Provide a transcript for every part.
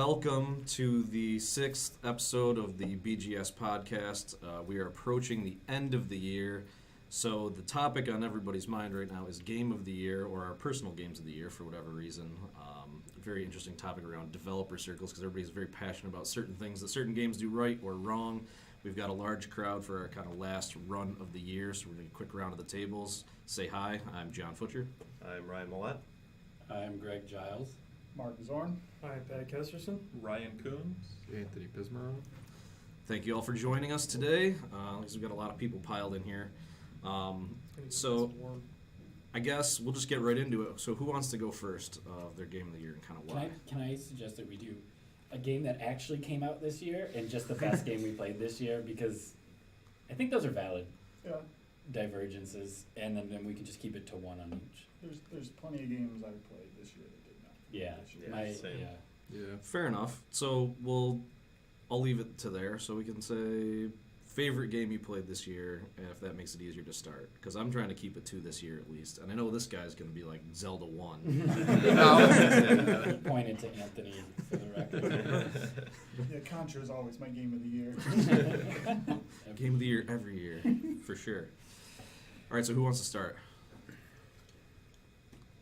welcome to the 6th episode of the BGS podcast. We are approaching the end of the year, so the topic on everybody's mind right now is Game of the Year, or our personal games of the year for whatever reason. A very interesting topic around developer circles, because everybody's very passionate about certain things that certain games do right or wrong. We've got a large crowd for our kind of last run of the year, so we're going to do a quick round of the tables. Say hi, I'm John Futscher. I'm Ryan Mallette. I'm Greg Giles. Mark Zorn. Hi, Kesterson. Ryan Koontz. Anthony Pismarov. Thank you all for joining us today. We've got a lot of people piled in here. So I guess we'll just get right into it. So who wants to go first of their game of the year and kind of why? Can I suggest that we do a game that actually came out this year and just the best game we played this year, because I think those are valid divergences, and then we can just keep it to one on each. There's plenty of games I've played this year that did not. Yeah, Fair enough. So I'll leave it to there. So we can say favorite game you played this year, and if that makes it easier to start, because I'm trying to keep it 2 this year at least, and I know this guy's going to be like Zelda 1. He pointed to Anthony for the record. Yeah, Contra is always my game of the year. Game of the year every year, for sure. All right, so who wants to start?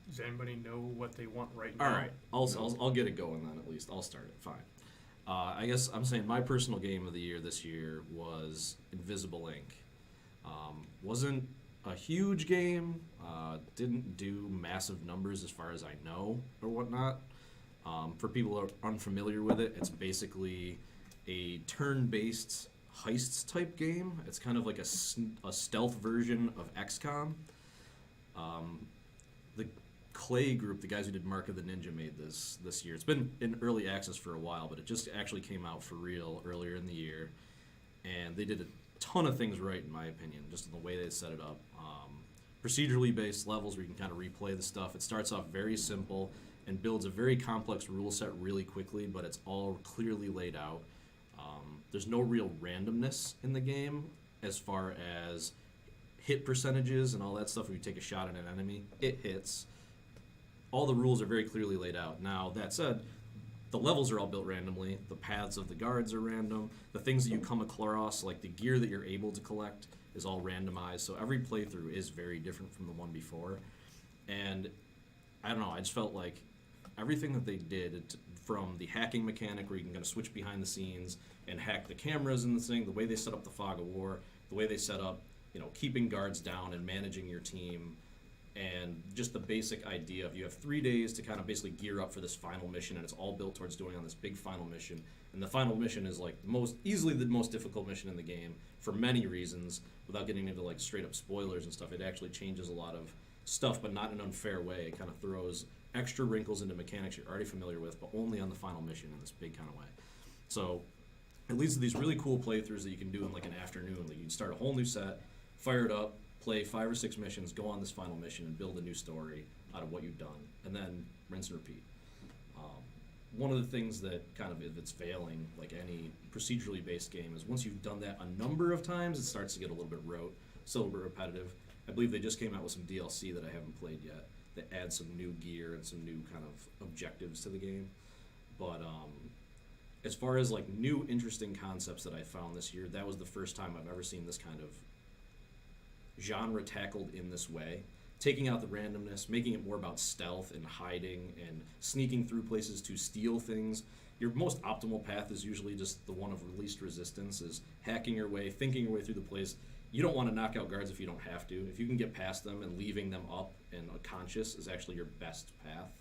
Does anybody know what they want right now? All right, I'll get it going then. At least I'll start it. Fine. I guess I'm saying my personal game of the year this year was Invisible Ink. Wasn't a huge game. Didn't do massive numbers as far as I know or whatnot. For people who are unfamiliar with it, it's basically a turn-based heists type game. It's kind of like a stealth version of XCOM. The Clay group, the guys who did Mark of the Ninja, made this year. It's been in early access for a while, but it just actually came out for real earlier in the year. And they did a ton of things right, in my opinion, just in the way they set it up. Procedurally based levels where you can kind of replay the stuff. It starts off very simple and builds a very complex rule set really quickly, but it's all clearly laid out. There's no real randomness in the game as far as hit percentages and all that stuff. When you take a shot at an enemy, it hits. All the rules are very clearly laid out. Now, that said, the levels are all built randomly. The paths of the guards are random. The things that you come across, like the gear that you're able to collect, is all randomized. So every playthrough is very different from the one before. And I don't know, I just felt like everything that they did, from the hacking mechanic where you can kind of switch behind the scenes and hack the cameras in the thing, the way they set up the fog of war, the way they set up, keeping guards down and managing your team, and just the basic idea of you have 3 days to kind of basically gear up for this final mission, and it's all built towards doing on this big final mission. And the final mission is like easily the most difficult mission in the game for many reasons. Without getting into like straight up spoilers and stuff, it actually changes a lot of stuff, but not in an unfair way. It kind of throws extra wrinkles into mechanics you're already familiar with, but only on the final mission in this big kind of way. So it leads to these really cool playthroughs that you can do in like an afternoon. Like you can start a whole new set, fire it up, play 5 or 6 missions, go on this final mission, and build a new story out of what you've done, and then rinse and repeat. One of the things that kind of, if it's failing, like any procedurally based game, is once you've done that a number of times, it starts to get a little bit rote, still a little bit repetitive. I believe they just came out with some DLC that I haven't played yet that adds some new gear and some new kind of objectives to the game. But as far as like new interesting concepts that I found this year, that was the first time I've ever seen this kind of genre tackled in this way, taking out the randomness, making it more about stealth and hiding and sneaking through places to steal things. Your most optimal path is usually just the one of least resistance, is hacking your way, thinking your way through the place. You don't want to knock out guards if you don't have to. If you can get past them, and leaving them up and unconscious is actually your best path,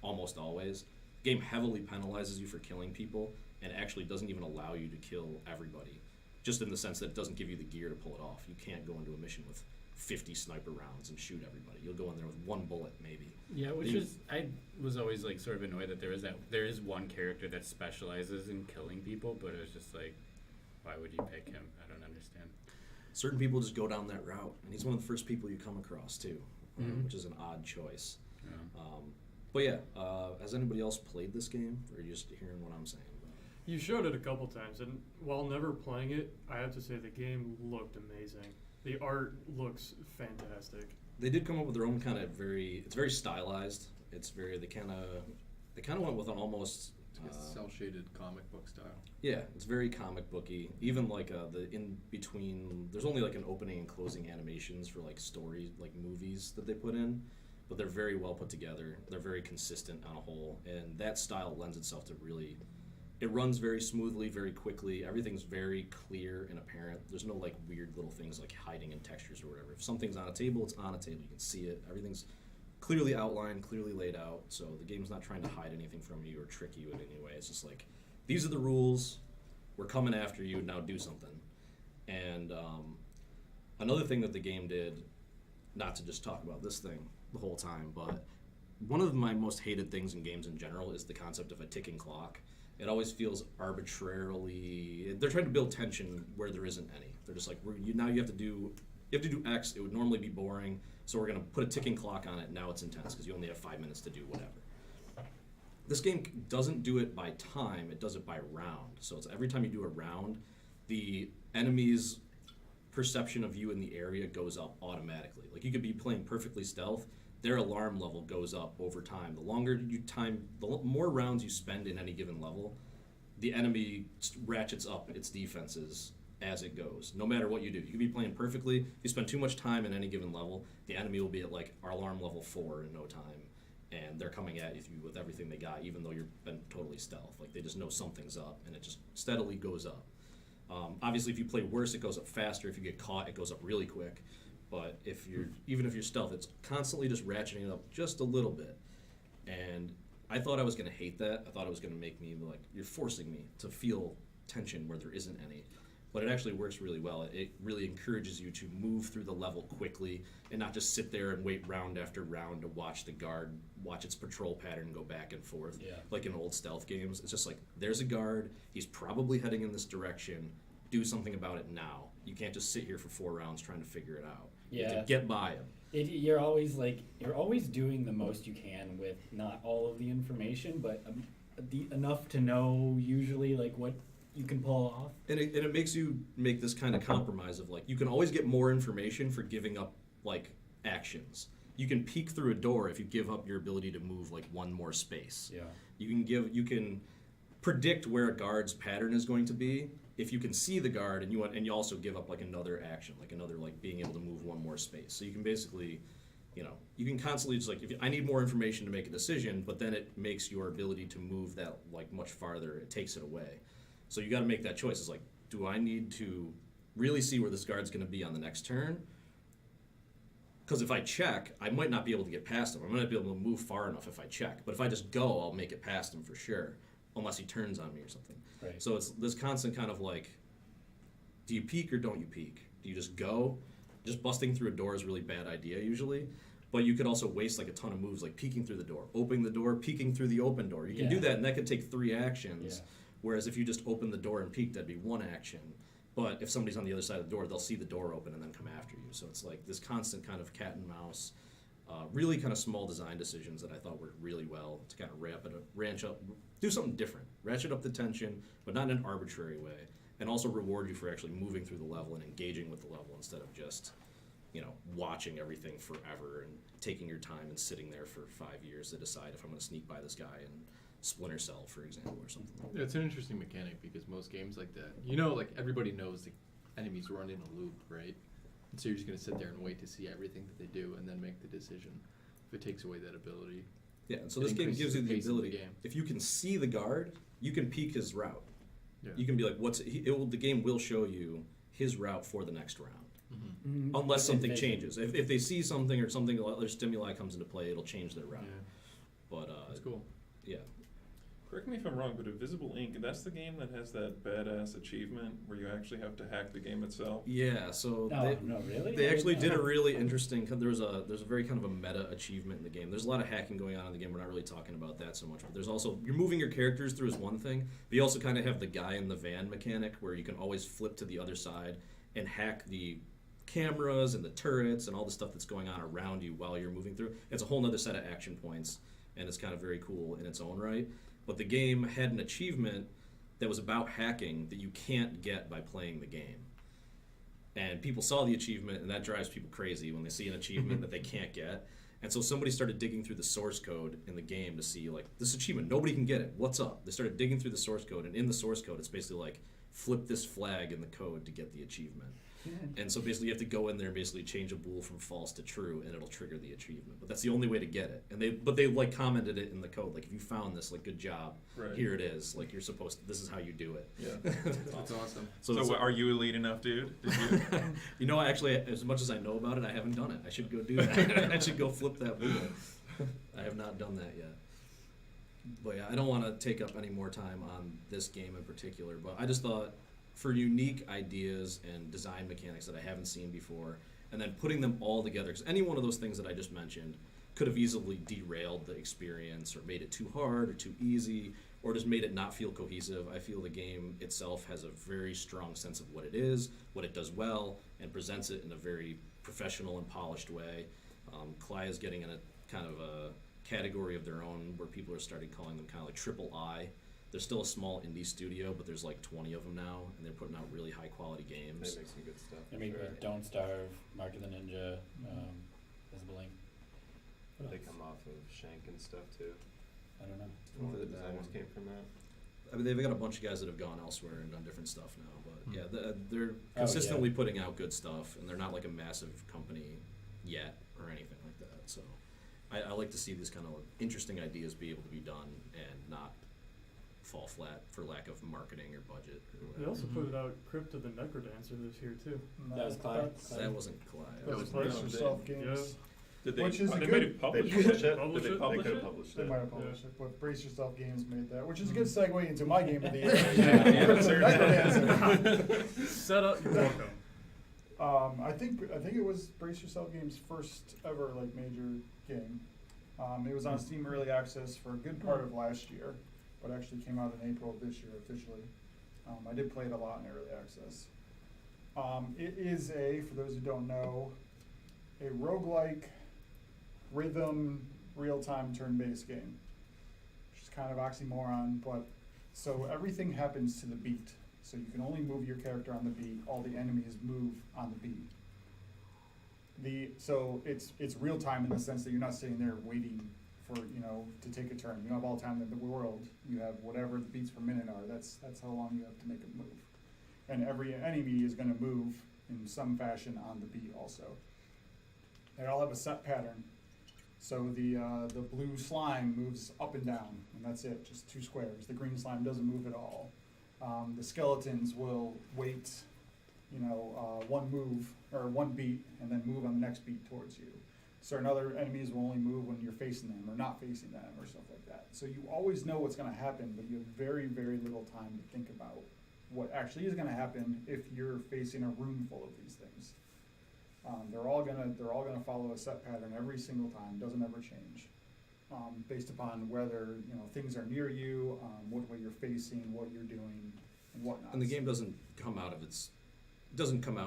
almost always. The game heavily penalizes you for killing people and actually doesn't even allow you to kill everybody, just in the sense that it doesn't give you the gear to pull it off. You can't go into a mission with 50 sniper rounds and shoot everybody. You'll go in there with 1 bullet, maybe. Yeah, I was always like sort of annoyed that there is one character that specializes in killing people, but it was just like, why would you pick him? I don't understand. Certain people just go down that route, and he's one of the first people you come across too, which is an odd choice. Yeah. But yeah, has anybody else played this game, or are you just hearing what I'm saying? You showed it a couple times, and while never playing it, I have to say the game looked amazing. The art looks fantastic. They did come up with their own kind of it's very stylized. It's very, they kind of went with an almost It's cel-shaded comic book style. Yeah, it's very comic booky. Even like the in between, there's only like an opening and closing animations for like stories, like movies that they put in, but they're very well put together. They're very consistent on a whole, and that style lends itself to really. It runs very smoothly, very quickly. Everything's very clear and apparent. There's no like weird little things like hiding in textures or whatever. If something's on a table, it's on a table. You can see it. Everything's clearly outlined, clearly laid out. So the game's not trying to hide anything from you or trick you in any way. It's just like, these are the rules. We're coming after you. Now do something. And another thing that the game did, not to just talk about this thing the whole time, but one of my most hated things in games in general is the concept of a ticking clock. It always feels arbitrarily. They're trying to build tension where there isn't any. They're just like, now you have to do X. It would normally be boring, so we're going to put a ticking clock on it. Now it's intense because you only have 5 minutes to do whatever. This game doesn't do it by time. It does it by round. So it's every time you do a round, the enemy's perception of you in the area goes up automatically. Like you could be playing perfectly stealth. Their alarm level goes up over time. The more rounds you spend in any given level, the enemy ratchets up its defenses as it goes, no matter what you do. You could be playing perfectly. If you spend too much time in any given level, the enemy will be at like our alarm level 4 in no time, and they're coming at you with everything they got, even though you've been totally stealth. Like they just know something's up, and it just steadily goes up. Obviously, if you play worse, it goes up faster. If you get caught, it goes up really quick. But even if you're stealth, it's constantly just ratcheting it up just a little bit. And I thought I was going to hate that. I thought it was going to make me like, you're forcing me to feel tension where there isn't any. But it actually works really well. It really encourages you to move through the level quickly and not just sit there and wait round after round to watch the guard, watch its patrol pattern go back and forth. Yeah. Like in old stealth games. It's just like, there's a guard. He's probably heading in this direction. Do something about it now. You can't just sit here for 4 rounds trying to figure it out. You have to get by him. You're always doing the most you can with not all of the information, but enough to know usually like what you can pull off. And it makes you make this kind of compromise of like, you can always get more information for giving up like actions. You can peek through a door if you give up your ability to move like one more space. Yeah. You can predict where a guard's pattern is going to be if you can see the guard and you also give up like another action, like another like being able to move one more space. So you can basically, you can constantly just like, I need more information to make a decision, but then it makes your ability to move that like much farther, it takes it away. So you got to make that choice. It's like, do I need to really see where this guard's going to be on the next turn? Because if I check, I might not be able to get past him. I might not be able to move far enough if I check. But if I just go, I'll make it past him for sure, unless he turns on me or something. Right. So it's this constant kind of like, do you peek or don't you peek? Do you just go? Just busting through a door is a really bad idea usually. But you could also waste like a ton of moves, like peeking through the door, opening the door, peeking through the open door. You can do that, and that could take 3 actions. Yeah. Whereas if you just open the door and peek, that'd be 1 action. But if somebody's on the other side of the door, they'll see the door open and then come after you. So it's like this constant kind of cat and mouse, really kind of small design decisions that I thought worked really well to kind of do something different, ratchet up the tension, but not in an arbitrary way, and also reward you for actually moving through the level and engaging with the level instead of just, watching everything forever and taking your time and sitting there for 5 years to decide if I'm going to sneak by this guy and Splinter Cell, for example, or something like that. Yeah, it's an interesting mechanic because most games like that, like everybody knows the enemies run in a loop, right? And so you're just going to sit there and wait to see everything that they do and then make the decision. If it takes away that ability. Yeah, and so this game gives you the ability. If you can see the guard, you can peek his route. Yeah. You can be like, the game will show you his route for the next round. Mm-hmm. Unless something changes. If they see something or something, other stimuli comes into play, it'll change their route. Yeah. But that's cool. Yeah. Correct me if I'm wrong, but Invisible Ink, that's the game that has that badass achievement where you actually have to hack the game itself? Yeah, so really? They actually did a really interesting, there's a very kind of a meta achievement in the game. There's a lot of hacking going on in the game. We're not really talking about that so much, but there's also, you're moving your characters through is one thing, but you also kind of have the guy in the van mechanic where you can always flip to the other side and hack the cameras and the turrets and all the stuff that's going on around you while you're moving through. It's a whole nother set of action points, and it's kind of very cool in its own right. But the game had an achievement that was about hacking that you can't get by playing the game. And people saw the achievement, and that drives people crazy when they see an achievement that they can't get. And so somebody started digging through the source code in the game to see, like, this achievement, nobody can get it. What's up? They started digging through the source code, and in the source code, it's basically like, flip this flag in the code to get the achievement. And so basically you have to go in there and basically change a bool from false to true, and it'll trigger the achievement. But that's the only way to get it. And they like commented it in the code, like, if you found this, like, good job, Right. here it is. Like, you're supposed to, this is how you do it. Yeah. That's awesome. So it's what, are you elite enough, dude? Did you? You know, actually, as much as I know about it, I haven't done it. I should go do that. I should go flip that bool. I have not done that yet. But yeah, I don't want to take up any more time on this game in particular, but I just thought for unique ideas and design mechanics that I haven't seen before, and then putting them all together, because any one of those things that I just mentioned could have easily derailed the experience or made it too hard or too easy or just made it not feel cohesive. I feel the game itself has a very strong sense of what it is, what it does well, and presents it in a very professional and polished way. Cly is getting in a kind of a category of their own where people are starting calling them kind of like triple I. They're still a small indie studio, but there's like 20 of them now, and they're putting out really high quality games. They make some good stuff. I mean, sure. Don't Starve, Mark of the Ninja, Visible Ink. What They else? come off of Shank and stuff too. I don't know. One of the designers came from that. I mean, they've got a bunch of guys that have gone elsewhere and done different stuff now, but Hmm. yeah, they're consistently putting out good stuff, and they're not like a massive company yet or anything like that. So I like to see these kind of interesting ideas be able to be done and not fall flat for lack of marketing or budget or They whatever. also put out Crypt of the Necro Dancer this year too. That was Clyde. That wasn't Cly. That was Brace Clyde. Yourself Yeah. Games. Did they? Which is a they good- might have published They published it. it. Publish Did it? they publish could have it? published They it. might have published it, but Brace Yourself Games made that, which is a Mm. good segue into my game of the year. Yeah, Necrodancer. Set up, you're welcome. I think it was Brace Yourself Games' first ever like major game. It was on Steam Early Access for a good part of last year, but actually came out in April of this year officially. I did play it a lot in Early Access. It is for those who don't know, a roguelike rhythm real-time turn-based game, which is kind of oxymoron, but so everything happens to the beat. So you can only move your character on the beat. All the enemies move on the beat. So it's real time in the sense that you're not sitting there waiting for to take a turn. You don't have all the time in the world. You have whatever the beats per minute are. That's how long you have to make a move. And every enemy is going to move in some fashion on the beat also. They all have a set pattern. So the blue slime moves up and down, and that's it, just 2 squares. The green slime doesn't move at all. The skeletons will wait, one move or one beat, and then move on the next beat towards you. Certain other enemies will only move when you're facing them or not facing them or stuff like that. So you always know what's going to happen, but you have very, very little time to think about what actually is going to happen if you're facing a room full of these things. They're all gonna follow a set pattern every single time. Doesn't ever change, based upon whether things are near you, what way you're facing, what you're doing, and whatnot. And the game doesn't come out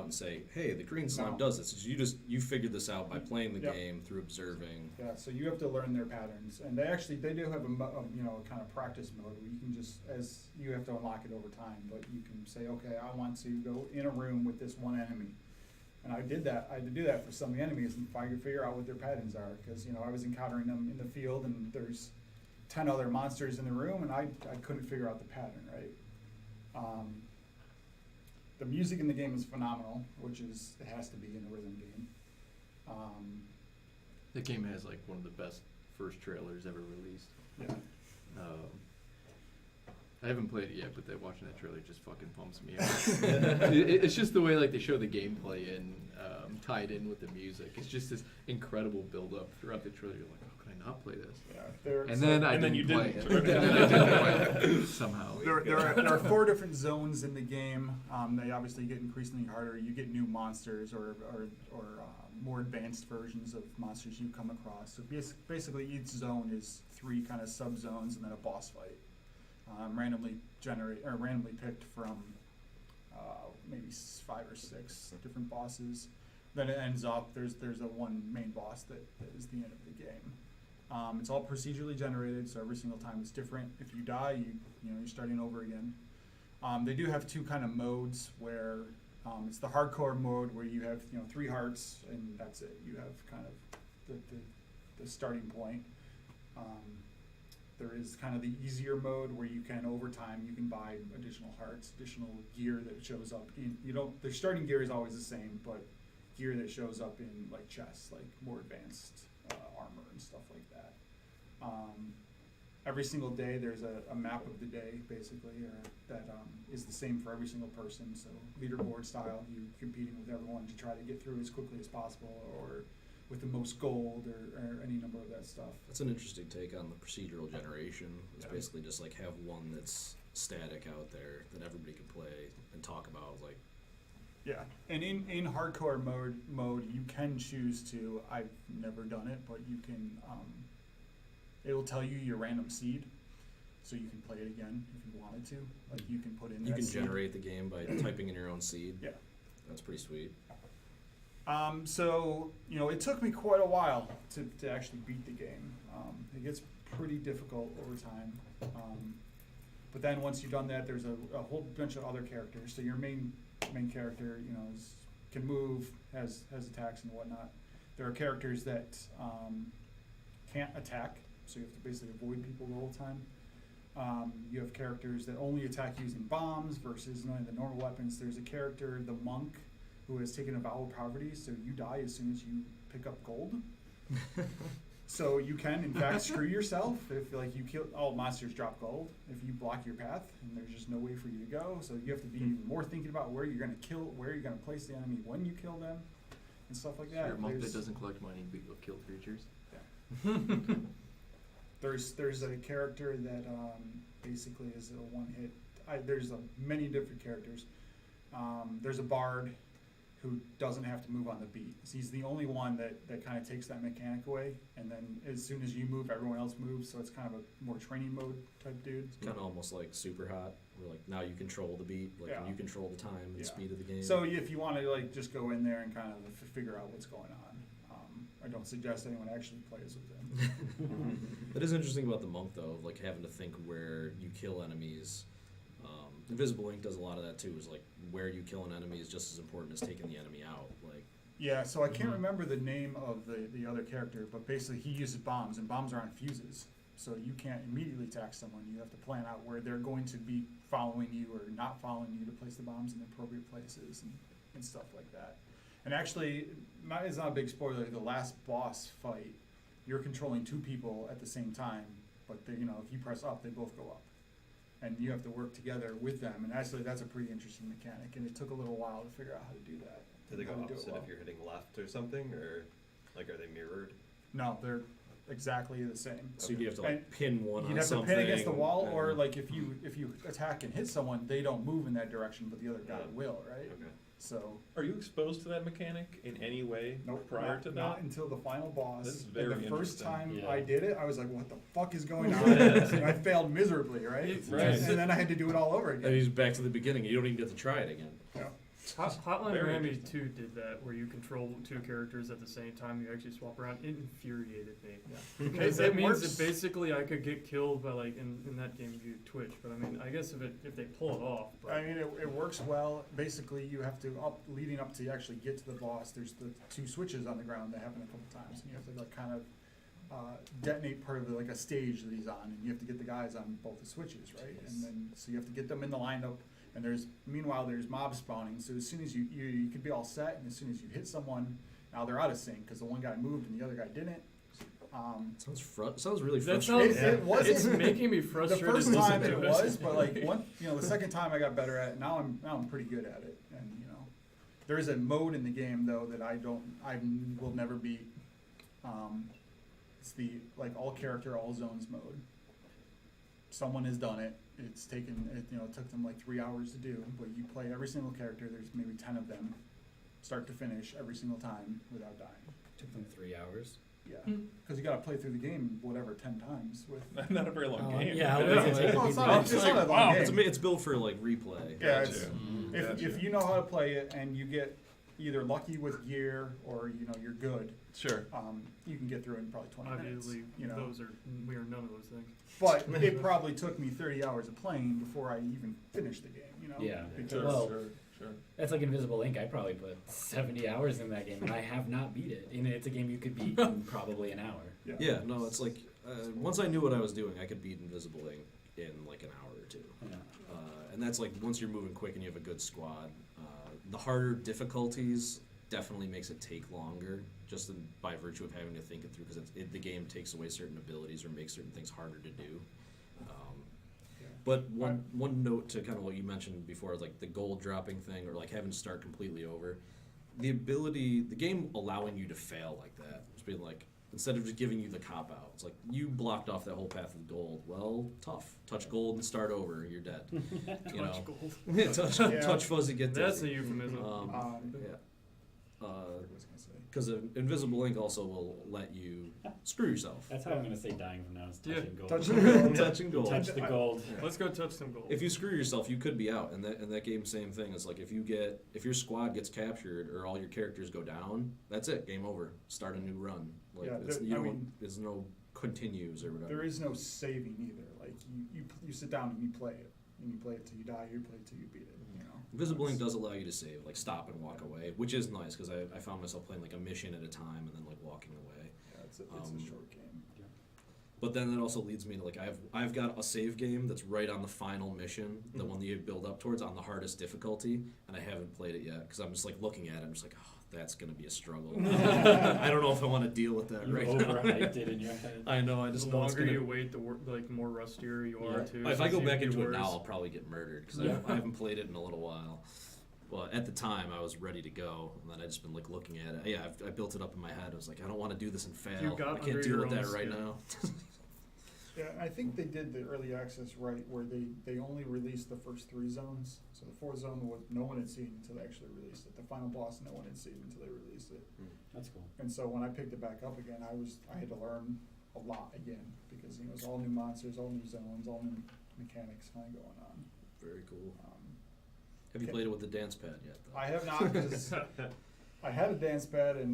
and say, "Hey, the green slime No. does this." You figured this out by playing the Yep. game through observing. Yeah, so you have to learn their patterns, and they do have a kind of practice mode where you can as you have to unlock it over time, but you can say, okay, I want to go in a room with this one enemy. And I did that. I had to do that for some of the enemies and figure out what their patterns are, because I was encountering them in the field, and there's 10 other monsters in the room, and I couldn't figure out the pattern, right? The music in the game is phenomenal, it has to be in a rhythm game. That game has like one of the best first trailers ever released. Yeah. I haven't played it yet, but watching that trailer just fucking pumps me up. It's just the way like they show the gameplay and tied in with the music. It's just this incredible build up throughout the trailer. You're like, how could I not play this? Yeah, And then I And then didn't you play didn't. it. And then I didn't play it somehow. There are 4 different zones in the game. They obviously get increasingly harder. You get new monsters or more advanced versions of monsters you come across. So basically each zone is 3 kind of sub-zones and then a boss fight. Randomly picked from maybe 5 or 6 different bosses. Then it ends up, there's a one main boss that is the end of the game. It's all procedurally generated, so every single time it's different. If you die, you're starting over again. They do have 2 kind of modes where it's the hardcore mode where you have 3 hearts and that's it. You have kind of the starting point. There is kind of the easier mode where you can, over time, you can buy additional hearts, additional gear that shows up in, the starting gear is always the same, but gear that shows up in like chests, like more advanced armor and stuff like that. Every single day there's a map of the day, basically, that is the same for every single person. So leaderboard style, you competing with everyone to try to get through as quickly as possible, or with the most gold, or any number of that stuff. That's an interesting take on the procedural generation. It's Yeah. basically just like have one that's static out there that everybody can play and talk about. Like, Yeah, and in hardcore mode, you can choose to. I've never done it, but you can. It will tell you your random seed, so you can play it again if you wanted to. Like you can put in. you that can seed. generate the game by typing in your own seed. Yeah. That's pretty sweet. So it took me quite a while to actually beat the game. It gets pretty difficult over time. But then once you've done that, there's a whole bunch of other characters. So your main character, can move, has attacks and whatnot. There are characters that can't attack, so you have to basically avoid people the whole time. You have characters that only attack using bombs versus none of the normal weapons. There's a character, the monk, who has taken a vow of poverty, so you die as soon as you pick up gold. So you can, in fact, screw yourself if you kill. All monsters drop gold if you block your path, and there's just no way for you to go. So you have to be even more thinking about where you're going to kill, where you're going to place the enemy when you kill them, and stuff like that. You're a monk that There's- doesn't collect money, but you'll kill creatures. There's a character that basically is a one-hit. There's many different characters. There's a bard who doesn't have to move on the beat. So he's the only one that kind of takes that mechanic away, and then as soon as you move, everyone else moves. So it's kind of a more training mode type dude. It's kind of almost like Super Hot, where like now you control the beat, like Yeah. you control the time and Yeah. speed of the game. So if you want to just go in there and kind of figure out what's going on, I don't suggest anyone actually plays with them. It is interesting about the monk though, like having to think where you kill enemies. Invisible Ink does a lot of that too. Is like where you kill an enemy is just as important as taking the enemy out. Like, Yeah, so I can't remember the name of the other character, but basically he uses bombs, and bombs are on fuses. So you can't immediately attack someone. You have to plan out where they're going to be following you or not following you to place the bombs in the appropriate places and stuff like that. And actually, it's not a big spoiler, the last boss fight, you're controlling two people at the same time, but if you press up, they both go up. And you have to work together with them, and actually that's a pretty interesting mechanic, and it took a little while to figure out how to do that. Do they go How to do it opposite well. if you're hitting left or something, or like are they mirrored? No, they're exactly the same. so you have to like And pin one You'd on have to something. pin against the wall, or and- like if you attack and hit someone, they don't move in that direction, but the other guy Yeah. will, right? Okay. So Are you exposed to that mechanic in any way nope, prior not, to that? not until the final boss. This is And very the first interesting. time Yeah. I did it, I was like, "What the fuck is going Yeah. on?" And I failed miserably, right? Right. And then I had to do it all over And again. he's back to the beginning. You don't even get to try it again. Yeah. Hotline Very Miami interesting. 2 did that, where you control two characters at the same time. You actually swap around. It infuriated me. Because It that means works. that basically I could get killed by in that game you Twitch. But I mean, I guess if they pull it off. But I mean, it works well. Basically, you have to leading up to actually get to the boss. There's the two switches on the ground that happen a couple times, and you have to like kind of detonate part of like a stage that he's on, and you have to get the guys on both the switches, right? And then so you have to get them in the lineup. And meanwhile there's mobs spawning. So as soon as you could be all set, and as soon as you hit someone, now they're out of sync because the one guy moved and the other guy didn't. Sounds really that frustrating. sounds. It wasn't- It's making me The frustrated. first to listen time to it was, but like the second time I got better at it. Now I'm pretty good at it, and there is a mode in the game though that I will never beat. It's the like all character, all zones mode. Someone has done it. It's taken it took them like 3 hours to do, but you play every single character. There's maybe 10 of them, start to finish every single time without dying. Took them 3 hours. Yeah, because you got to play through the game 10 times with. Not a very long Oh, game. yeah, Yeah. it was Oh, it's not a long Wow, game. it's built for like replay. Yeah, Gotcha. it's, Gotcha. if you know how to play it and you get either lucky with gear or you're good, Sure. you can get through it in probably 20 minutes. Obviously, we are none of those things. But it probably took me 30 hours of playing before I even finished the game. Yeah. because Sure, Well, sure. Sure. That's like Invisible Ink. I probably put 70 hours in that game, and I have not beat it. And it's a game you could beat in probably an hour. Yeah, no, it's like once I knew what I was doing, I could beat Invisible Ink in like an hour or two. Yeah. And that's like once you're moving quick and you have a good squad. The harder difficulties definitely makes it take longer, just by virtue of having to think it through, because the game takes away certain abilities or makes certain things harder to do. But one note to kind of what you mentioned before, like the gold dropping thing, or like having to start completely over. The game allowing you to fail like that, just being like, instead of just giving you the cop out, it's like you blocked off that whole path of gold. Well, tough. Touch gold and start over. You're dead. You know? Touch gold. Yeah, touch fuzzy, get That's a dizzy. euphemism. Yeah. Because Invisible Ink also will let you screw yourself. That's how I'm going to say dying from now is Yeah. touching gold. Touching gold. Touching gold. Touch the gold. Let's go touch some gold. If you screw yourself, you could be out. And that game, same thing. It's like if your squad gets captured or all your characters go down, that's it. Game over. Start a new run. Like Yeah, there's no continues or whatever. There is no saving either. Like you sit down and you play it, and you play it till you die. You play it till you beat it. You know. Invisible Ink does allow you to save, like stop and walk away, which is nice because I found myself playing like a mission at a time and then like walking away. Yeah, it's a short game. But then it also leads me to like I've got a save game that's right on the final mission, the one that you build up towards on the hardest difficulty, and I haven't played it yet because I'm just like looking at it, I'm just like, oh, that's gonna be a struggle. I don't know if I want to deal with that You right now. overhyped it in your head. I know. I just The know it's longer gonna. you wait, the more rustier you are Yeah. too. If so I it's go even back into it worse. now, I'll probably get murdered because Yeah. I haven't played it in a little while. Well, at the time, I was ready to go, and then I just been like looking at it. Yeah, I built it up in my head. I was like, I don't want to do this and fail. You got I can't under deal your with that own right skin. now. Yeah, I think they did the early access right, where they only released the first 3 zones. So the 4th zone no one had seen until they actually released it. The final boss, no one had seen until they released it. That's cool. And so when I picked it back up again, I had to learn a lot again because it was all new monsters, all new zones, all new mechanics kind of going on. Very cool. Um, Have you Okay. played it with the dance pad yet? Though? I have not because I had a dance pad and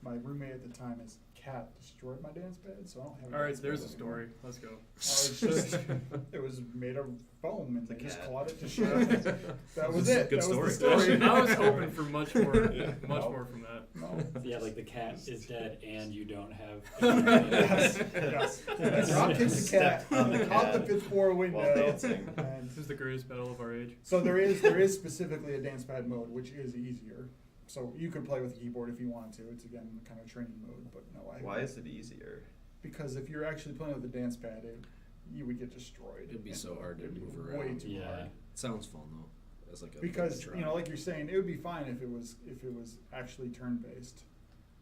my roommate at the time, his cat destroyed my dance pad, so I don't have. All right, dance there's a pad anymore. story. Let's go. It was made of foam and The they just cat. clawed it to shit. That was it. Good That was story. the story. I was hoping for much more, Yeah. much No. more from that. No. Yeah, like the cat is dead and you don't have. Yes. I dropped hit the cat, Stepped on the caught the cat fifth floor window. while dancing. And This is the greatest battle of our age. so there is specifically a dance pad mode, which is easier. So you can play with a keyboard if you want to. It's again kind of training mode, but no, Why is it easier? Because if you're actually playing with a dance pad, you would get destroyed. It'd be And so hard to it'd be move way around. too Yeah. hard. It sounds fun though. As like a Because try. you know, like you're saying, it would be fine if it was actually turn based,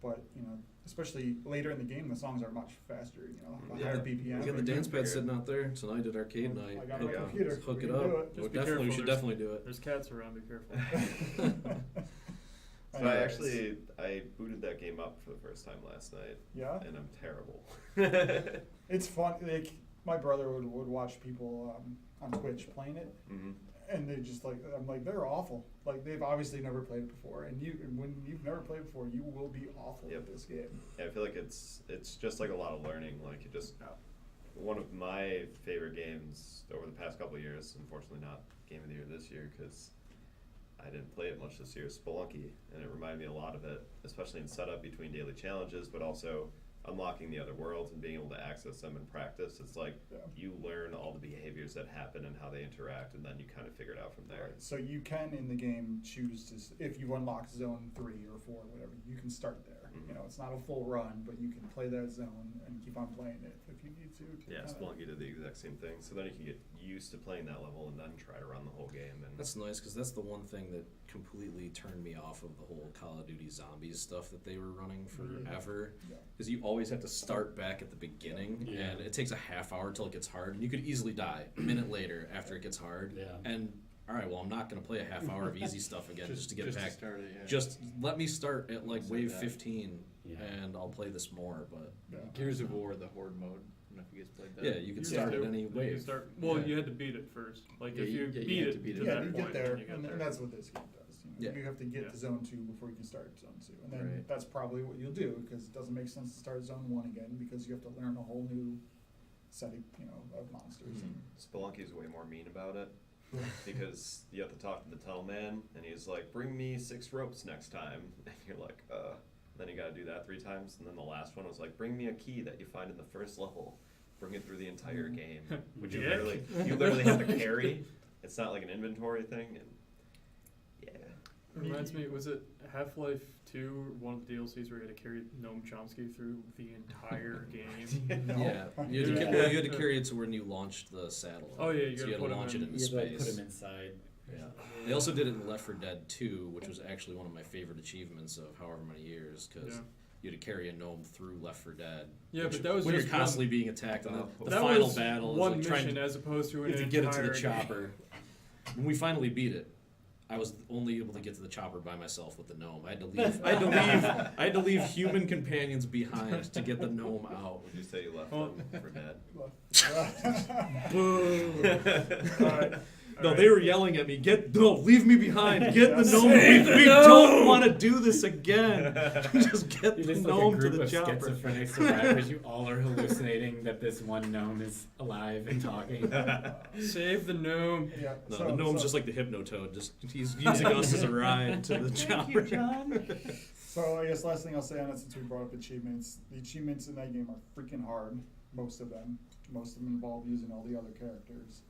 but you know, especially later in the game, the songs are much faster. You know, a higher BPM. We got the dance pad sitting out there tonight at arcade I night. got my Yeah. computer. Let's hook We it can up. do it. Just be We careful, should there's- definitely do it. There's cats around. Be careful. So I booted that game up for the first time last night, Yeah, and I'm terrible. it's fun. Like my brother would watch people on Twitch playing it, Mhm. and they just like I'm like they're awful. Like they've obviously never played it before, and when you've never played it before, you will be awful Yep. at this game. Yeah, I feel like it's just like a lot of learning. Like it just one of my favorite games over the past couple of years. Unfortunately, not Game of the Year this year because I didn't play it much this year. Spelunky, and it reminded me a lot of it, especially in setup between daily challenges, but also unlocking the other worlds and being able to access them in practice. It's like Yeah. you learn all the behaviors that happen and how they interact, and then you kind of figure it out from there. So you can in the game choose to if you unlock zone 3 or 4 or whatever, you can start there. You know, it's not a full run, but you can play that zone and keep on playing it if you need to. Yeah, kinda- Spelunky did the exact same thing. So then you can get used to playing that level and then try to run the whole game. And That's nice because that's the one thing that completely turned me off of the whole Call of Duty Zombies stuff that they were running forever. Yeah. Is you always have to start back at the beginning, Yeah. and it takes a half hour till it gets hard, and you could easily die a minute later after it gets hard. Yeah. And all right, well, I'm not going to play a half hour of easy stuff again just to get back. start it, yeah. Just let me start at like Say wave that. 15, Yeah. and I'll play this more. But Yeah. Gears of War, the Horde mode. I don't know if you guys played that. yeah, you can You start do. at any You wave. start. Well, Yeah. you had to beat it first. Like Yeah, if you you beat had it to beat to it. Yeah, that you point, get there, then you get and there. that's what this game does. You know, Yeah. you have to get Yeah. to zone 2 before you can start zone 2, and then Right. that's probably what you'll do because it doesn't make sense to start zone 1 again because you have to learn a whole new set of monsters. Mhm. And Spelunky's way more mean about it. because you have to talk to the tunnel man, and he's like, bring me 6 ropes next time. And you're like, Then you gotta do that 3 times, and then the last one was like, bring me a key that you find in the first level. Bring it through the entire game. Which you literally have to carry. It's not like an inventory thing, and yeah. Reminds me, was it Half-Life 2, one of the DLCs where you had to carry Noam Chomsky through the entire game? Yeah, you had, Yeah. well, you had to carry it to when you launched the satellite. Oh, yeah, you so gotta you had put to 'em launch in- it into You had to, space. put them inside. Yeah. They also did it in Left 4 Dead 2, which was actually one of my favorite achievements of however many years, because Yeah. you had to carry a gnome through Left 4 Dead. Yeah, which, but that was when just you're constantly being attacked, and the that final was battle one is like trying mission to, as opposed to you an have to get it to the entire game. chopper. When we finally beat it, I was only able to get to the chopper by myself with the gnome. I had to leave. I had to leave human companions behind to get the gnome out. Would you say you left Well- them for dead? Boo! Alright. No, they were yelling at me. Leave me behind. Get the Yeah. gnome. Save We the don't gnome! want to do this again. Just get You're the just like a gnome to group the of chopper. schizophrenic survivors. You all are hallucinating that this one gnome is alive and talking. Save the gnome. Yeah, No, so- the gnome's so- just like the Hypnotoad. Just he's using us as a ride to the chopper. So I guess last thing I'll say on it, since we brought up achievements, the achievements in that game are freaking hard. Most of them involve using all the other characters.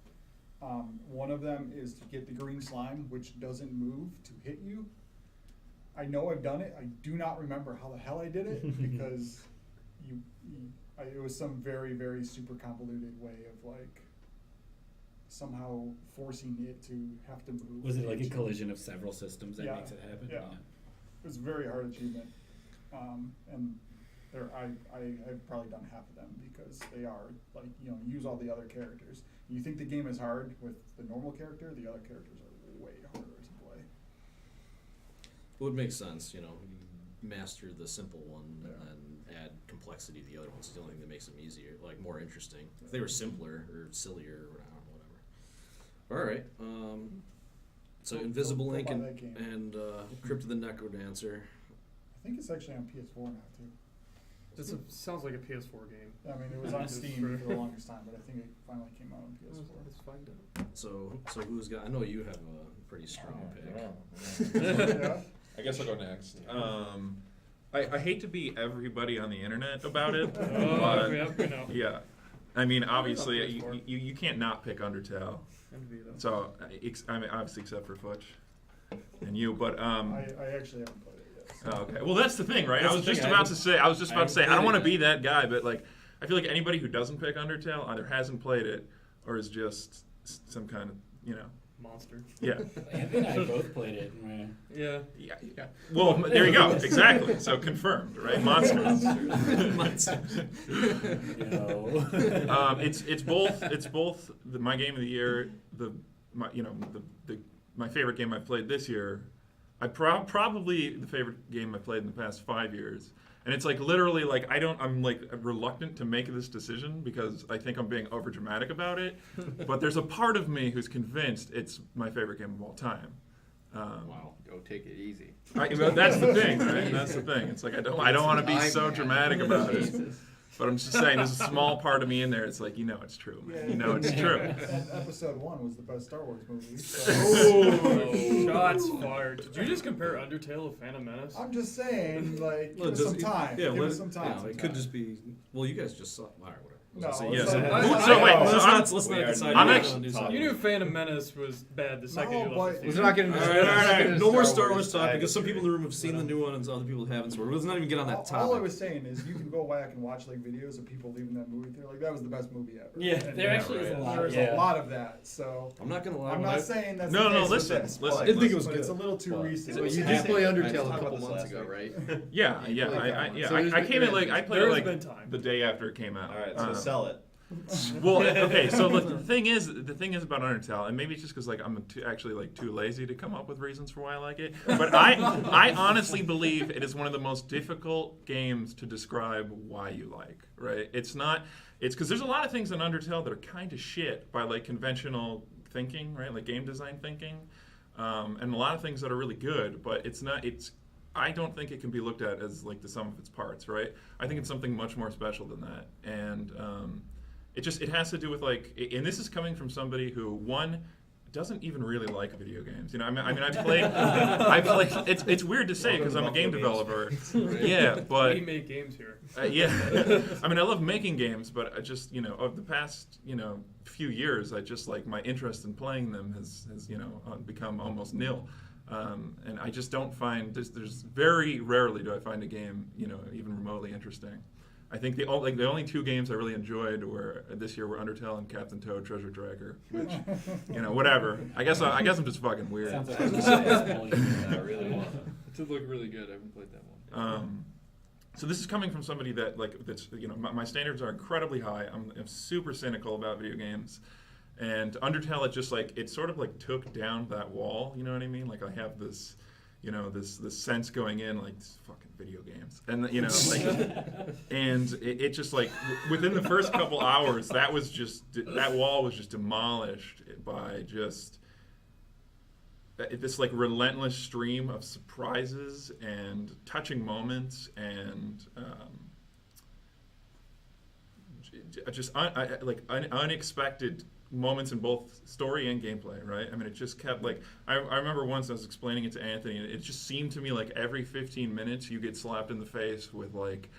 One of them is to get the green slime, which doesn't move to hit you. I know I've done it. I do not remember how the hell I did it because it was some very, very super convoluted way of like somehow forcing it to have to move. Was it like a Achievement. collision of several systems that Yeah, makes it happen? yeah. It was a very hard achievement, and I've probably done half of them because they are like use all the other characters. You think the game is hard with the normal character, the other characters are way harder to play. It would make sense, you master the simple one Yeah. and then add complexity to the other ones. It's the only thing that makes them easier, like more interesting. If they were simpler or sillier or whatever. All right. So Go- Invisible go Ink buy and, that game. and Crypt of the Necro Dancer. I think it's actually on PS4 now too. This sounds like a PS4 game. I mean, it was on Just Steam for- for the longest time, but I think it finally came out on PS4. Let's find out. So who's got? I know you have a pretty strong pick. Yeah. I guess I'll go next. I hate to be everybody on the internet about it, but yeah, we know. yeah. I mean, obviously, PS4. you can't not pick Undertale. Envy, though. So, I mean, obviously, except for Futch and you, but I actually haven't played it yet. So. oh, okay. Well, that's the thing, right? That's I was the just thing, about to say. I was just about to say. I don't want to played it be that guy, but like, I feel like anybody who doesn't pick Undertale either hasn't played it or is just some kind of, Monster. yeah. Anthony and I both played it. And Yeah. Yeah. Well, there you go. Exactly. So confirmed, right? Monsters. It's both my game of the year. My favorite game I've played this year. Probably the favorite game I've played in the past 5 years. And it's like literally like I'm like reluctant to make this decision because I think I'm being over dramatic about it. But there's a part of me who's convinced it's my favorite game of all time. Wow, go take it easy. Well, that's the thing, right? That's the thing. It's like I don't want to be so dramatic about it. Jesus. But I'm just saying, there's a small part of me in there. It's like it's true, man. It's true. And episode 1 was the best Star Wars movie. So. Oh, shots fired. Did you just compare Undertale to Phantom Menace? I'm just saying, like, Well, give us some time. Yeah, give us some time. it could just be. Well, you guys just saw. All right, whatever. No, I was gonna it's say, like- yes. So wait, let's so not we are decide. I'm we're actually gonna do talking- something. You knew Phantom Menace was bad the second No, you left but- the Let's theater. not get All into right, all right, all right. No more Star Wars talk I because some disagree. people in the room have seen the new one and some other people haven't. So let's not even get on that all topic. I was saying is you can go back and watch like videos of people leaving that movie theater. Like that was the best movie ever. Yeah, And, there actually is a right, lot. There's Yeah. a lot of that. So I'm not gonna lie. I'm when not saying that's No, the no, case listen, with this, listen. but, I didn't think it was but good. it's a little too But- recent. So you Yeah. did play I Undertale talked a about couple this months last ago, week. right? Yeah. So I there's came in like I played There's it been like time. the day after it came out. All right, so sell it. Well, okay. So look, the thing is about Undertale, and maybe it's just because like I'm actually too lazy to come up with reasons for why I like it. But I honestly believe it is one of the most difficult games to describe why you like. Right? It's because there's a lot of things in Undertale that are kind of shit by like conventional thinking, right? Like game design thinking, and a lot of things that are really good. But it's not. I don't think it can be looked at as like the sum of its parts, right? I think it's something much more special than that, and it has to do with like, and this is coming from somebody who doesn't even really like video games. You know, I mean, I play. It's weird to say because I'm a game developer. Yeah, but We make games here. yeah. I mean, I love making games, but I just, you know, of the past, you know, few years, I just like my interest in playing them has you know, become almost nil. And I just don't find there's very rarely do I find a game, you know, even remotely interesting. I think the only two games I really enjoyed were this year were Undertale and Captain Toad Treasure Tracker, which, you know, whatever. I guess I'm just fucking weird. Sounds like a I really want it to look really good. I haven't played that one. So this is coming from somebody that's, you know, my standards are incredibly high. I'm super cynical about video games, and Undertale, it sort of like took down that wall. You know what I mean? Like I have this, you know, this sense going in, like, fucking video games, and you know, like, and it just like within the first couple hours, that wall was just demolished by just this like relentless stream of surprises and touching moments and unexpected moments in both story and gameplay, right? I mean, it just kept like I remember once I was explaining it to Anthony, and it just seemed to me like every 15 minutes you get slapped in the face with like,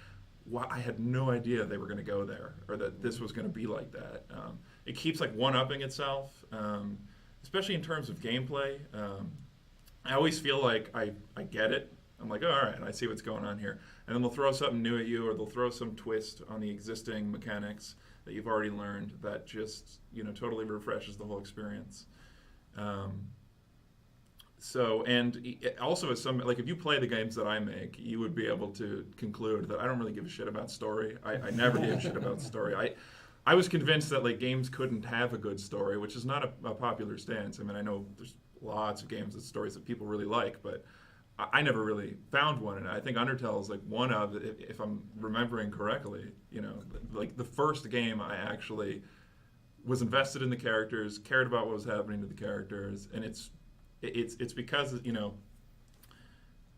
wow, I had no idea they were going to go there or that this was going to be like that. It keeps like one-upping itself, especially in terms of gameplay. I always feel like I get it. I'm like, oh, all right, I see what's going on here. And then they'll throw something new at you, or they'll throw some twist on the existing mechanics that you've already learned that just, you know, totally refreshes the whole experience. So, and also as some, like if you play the games that I make, you would be able to conclude that I don't really give a shit about story. I never gave a shit about story. I was convinced that like games couldn't have a good story, which is not a popular stance. I mean, I know there's lots of games with stories that people really like, but I never really found one, and I think Undertale is like one of, if I'm remembering correctly, you know, like the first game I actually was invested in the characters, cared about what was happening to the characters, and it's because, you know,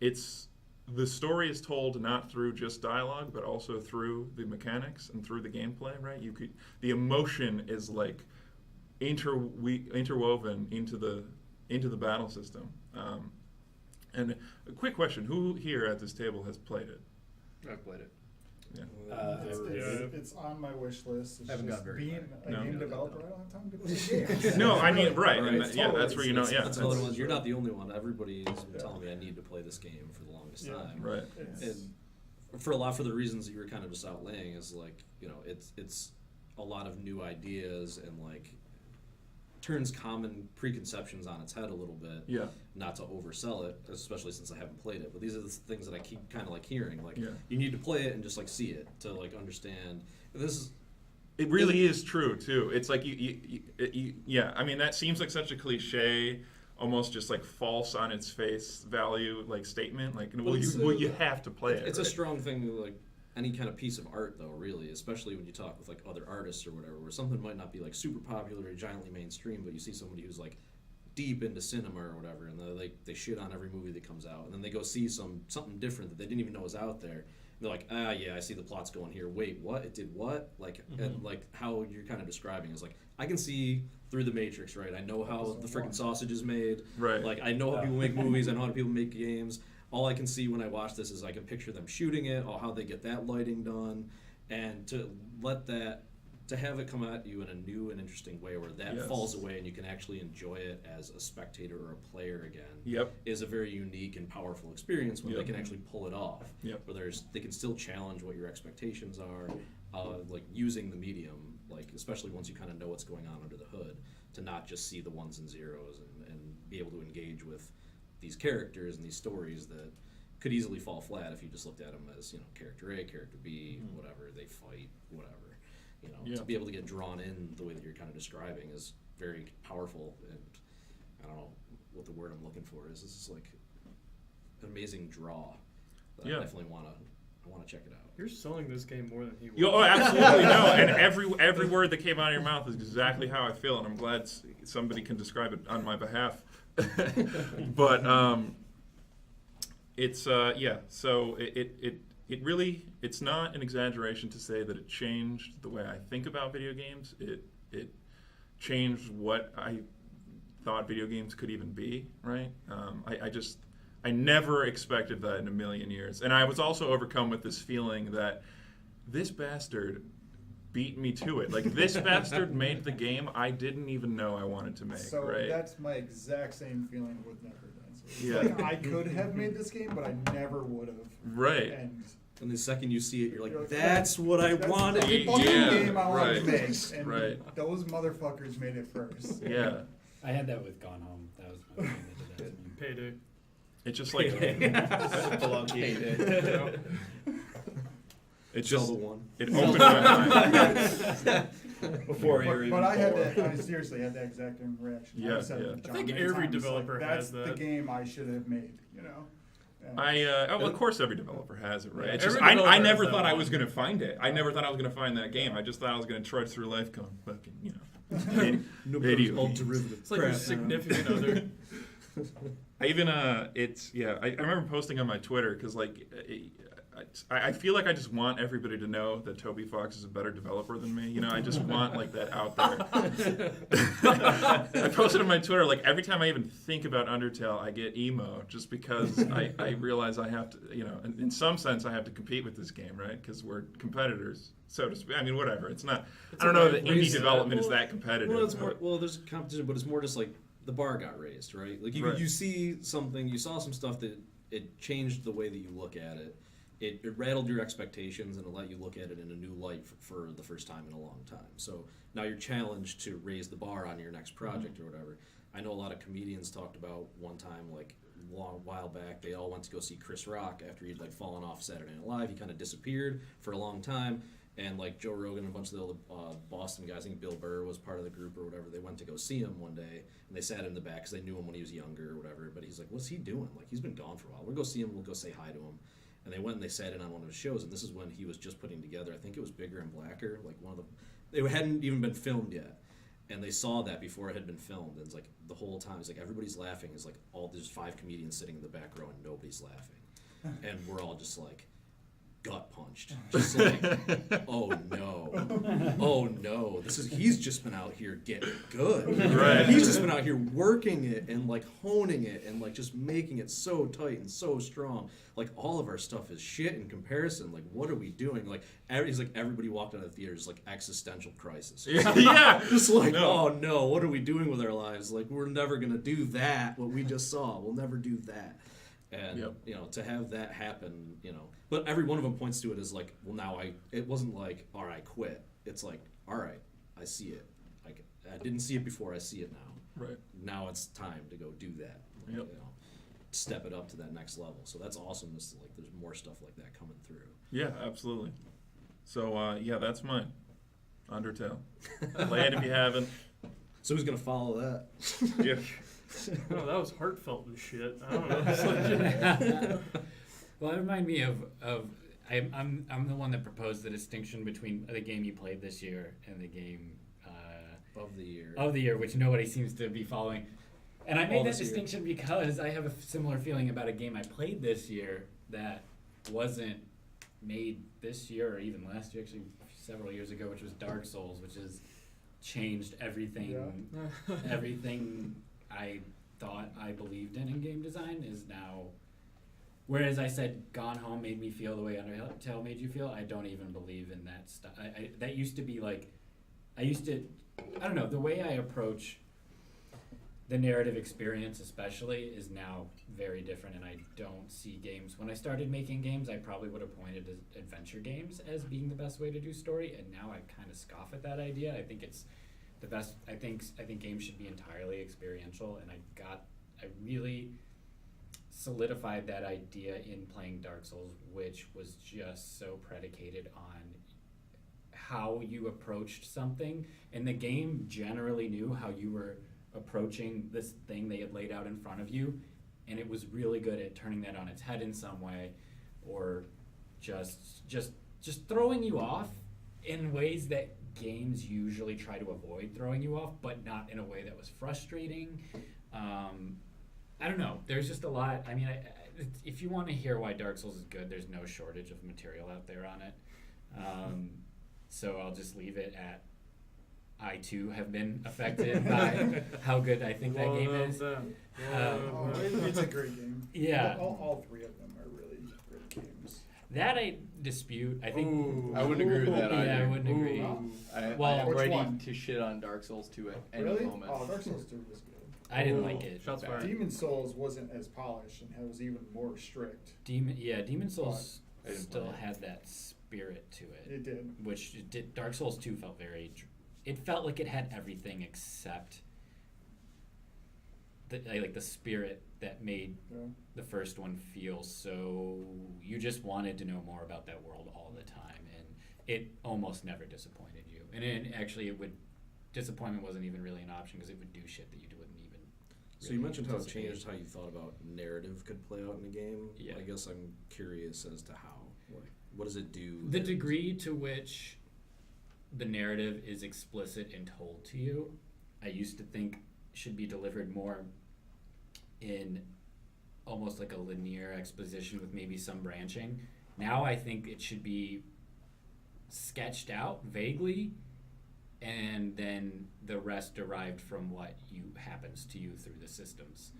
the story is told not through just dialogue, but also through the mechanics and through the gameplay, right? The emotion is like interwoven into the battle system. And a quick question: who here at this table has played it? I've played it. Yeah. It's on my wish list. It's Haven't just got very being far. a game developer, I don't have time to play games. No, I mean, right. Right. And that's where, you know, yeah. That's another one. You're not the only one. Everybody's been telling me I need to play this game for the longest time. Right. And for a lot of the reasons that you were kind of just outlaying is like, you know, it's a lot of new ideas and like turns common preconceptions on its head a little bit. Yeah. Not to oversell it, especially since I haven't played it. But these are the things that I keep kind of like hearing. Like, Yeah. you need to play it and just like see it to like understand. This is. It really is true too. It's like yeah. I mean, that seems like such a cliche, almost just like false on its face value like statement. Like, well, you have to play it. It's right? a strong thing, like any kind of piece of art, though. Really, especially when you talk with like other artists or whatever, where something might not be like super popular or giantly mainstream, but you see somebody who's like deep into cinema or whatever, and they shit on every movie that comes out, and then they go see something different that they didn't even know was out there. They're like, yeah, I see the plot's going here. Wait, what? It did what? Like, and like how you're kind of describing is like, I can see through the Matrix, right? I know how the freaking sausage is made. Right. Like, I know how people make movies. I know how people make games. All I can see when I watch this is I can picture them shooting it, or how they get that lighting done, and to have it come at you in a new and interesting way where that Yes. falls away and you can actually enjoy it as a spectator or a player again. Yep. Is a very unique and powerful experience when Yep. they can actually pull it off. Yep. Where they can still challenge what your expectations are, like using the medium, like especially once you kind of know what's going on under the hood, to not just see the ones and zeros and be able to engage with these characters and these stories that could easily fall flat if you just looked at them as, you know, character A, character B, whatever, they fight, whatever. You know, Yeah. to be able to get drawn in the way that you're kind of describing is very powerful, and I don't know what the word I'm looking for is. This is like an amazing draw that Yeah. I definitely want to check it out. You're selling this game more than he was. Oh, absolutely no. And every word that came out of your mouth is exactly how I feel, and I'm glad somebody can describe it on my behalf. But it's yeah. So it really, it's not an exaggeration to say that it changed the way I think about video games. It changed what I thought video games could even be, right? I never expected that in a million years. And I was also overcome with this feeling that this bastard beat me to it. Like, this bastard made the game I didn't even know I wanted to make, So right? that's my exact same feeling with Necro. It's Yeah. like, I could have made this game, but I never would have. Right. And the second you see it, you're like, You're like, that's what I that's wanted. the fucking Yeah, game I wanted to right, make. And right. those motherfuckers made it first. Yeah. I had that with Gone Home. That was my game that did that to me. Payday. It's just like... It's just... Zelda 1. It opened my mind. Before you were even But I had born. that. I seriously had that exact same reaction. Yeah, I've said it yeah. to John I think many every times, developer like, has that's that. the game I should have made. You know. And Well, of course every developer has it, right? Yeah. It's just, Every I developer never has thought that I one. was going to find it. I never thought I was going to find that game. I just thought I was going to trudge through life going, fucking, you know, video all games. derivative. It's like your crap. significant other. I even, I remember posting on my Twitter, because, like, I feel like I just want everybody to know that Toby Fox is a better developer than me. You know, I just want, like, that out there. I posted on my Twitter, like, every time I even think about Undertale, I get emo, just because I realize I have to, you know, in some sense, I have to compete with this game, right? Because we're competitors, so to speak. I mean, whatever. It's not, I don't know that indie development is that competitive. Well, it's more, well, there's competition, but it's more just like the bar got raised, right? Like Right. you see something, you saw some stuff that it changed the way that you look at it. It rattled your expectations and it let you look at it in a new light for the first time in a long time. So now you're challenged to raise the bar on your next project or whatever. I know a lot of comedians talked about one time, like a long while back, they all went to go see Chris Rock after he'd like fallen off Saturday Night Live. He kind of disappeared for a long time. And like Joe Rogan and a bunch of the other Boston guys, I think Bill Burr was part of the group or whatever, they went to go see him one day, and they sat in the back because they knew him when he was younger or whatever. But he's like, what's he doing? Like, he's been gone for a while. We'll go see him, we'll go say hi to him. And they went and they sat in on one of his shows, and this is when he was just putting together, I think it was Bigger and Blacker, like one of the, they hadn't even been filmed yet. And they saw that before it had been filmed, and it's like the whole time, it's like everybody's laughing. It's like there's 5 comedians sitting in the back row and nobody's laughing. And we're all just like, gut punched. Just like, oh no, he's just been out here getting good. Right. He's just been out here working it and like honing it and like just making it so tight and so strong. Like all of our stuff is shit in comparison. Like what are we doing? Like he's like everybody walked out of the theater just like existential crisis. Yeah. Just like, No. oh no, what are we doing with our lives? Like we're never gonna do that, what we just saw. We'll never do that. And Yep. you know, to have that happen, you know, but every one of them points to it as like, well, now it wasn't like, all right, quit. It's like, all right, I see it. Like I didn't see it before, I see it now. Right. Now it's time to go do that. Yep. You know, step it up to that next level. So that's awesome. This like, there's more stuff like that coming through. Yeah, absolutely. So, yeah, that's mine. Undertale. Play it if you haven't. So who's gonna follow that? Yeah. Oh, that was heartfelt and shit. I don't know. It's like, Well, it reminded me of I'm the one that proposed the distinction between the game you played this year and the game Of the year. of the year, which nobody seems to be following. And I made All that this year. distinction because I have a similar feeling about a game I played this year that wasn't made this year or even last year, actually several years ago, which was Dark Souls, which has changed everything. Everything I thought I believed in game design is now. Whereas I said Gone Home made me feel the way Undertale made you feel, I don't even believe in that stuff. That used to be like, I don't know, the way I approach the narrative experience especially is now very different, and I don't see games. When I started making games, I probably would have pointed to adventure games as being the best way to do story, and now I kind of scoff at that idea. I think it's the best. I think games should be entirely experiential, and I really solidified that idea in playing Dark Souls, which was just so predicated on how you approached something, and the game generally knew how you were approaching this thing they had laid out in front of you, and it was really good at turning that on its head in some way, or just throwing you off in ways that games usually try to avoid throwing you off, but not in a way that was frustrating. I don't know. There's just a lot. I mean, if you want to hear why Dark Souls is good, there's no shortage of material out there on it. So I'll just leave it at I too have been affected by how good I think that One game of is. them. Oh, it's a great game. Yeah. All three of them are really great games. That I dispute. I think. Ooh. I wouldn't agree with that either. Yeah, I wouldn't agree. Ooh. I Well, am which ready one? to shit on Dark Souls 2 at any Really? moment. Oh, Dark Souls 2 was good. I didn't Ooh. like it. Shots fired. Demon Souls wasn't as polished and was even more strict. Demon Souls I didn't still play it. had that spirit to it, It did. which it did. Dark Souls 2 felt very. It felt like it had everything except the spirit that made Yeah. the first one feel so. You just wanted to know more about that world all the time, and it almost never disappointed you. And it would. Disappointment wasn't even really an option because it would do shit that you wouldn't even. So really you mentioned how it anticipate. changed how you thought about narrative could play out in a game. Yeah. I guess I'm curious as to how. Like, what does it do? The that- degree to which the narrative is explicit and told to you, I used to think should be delivered more in almost like a linear exposition with maybe some branching. Now I think it should be sketched out vaguely, and then the rest derived from what happens to you through the systems.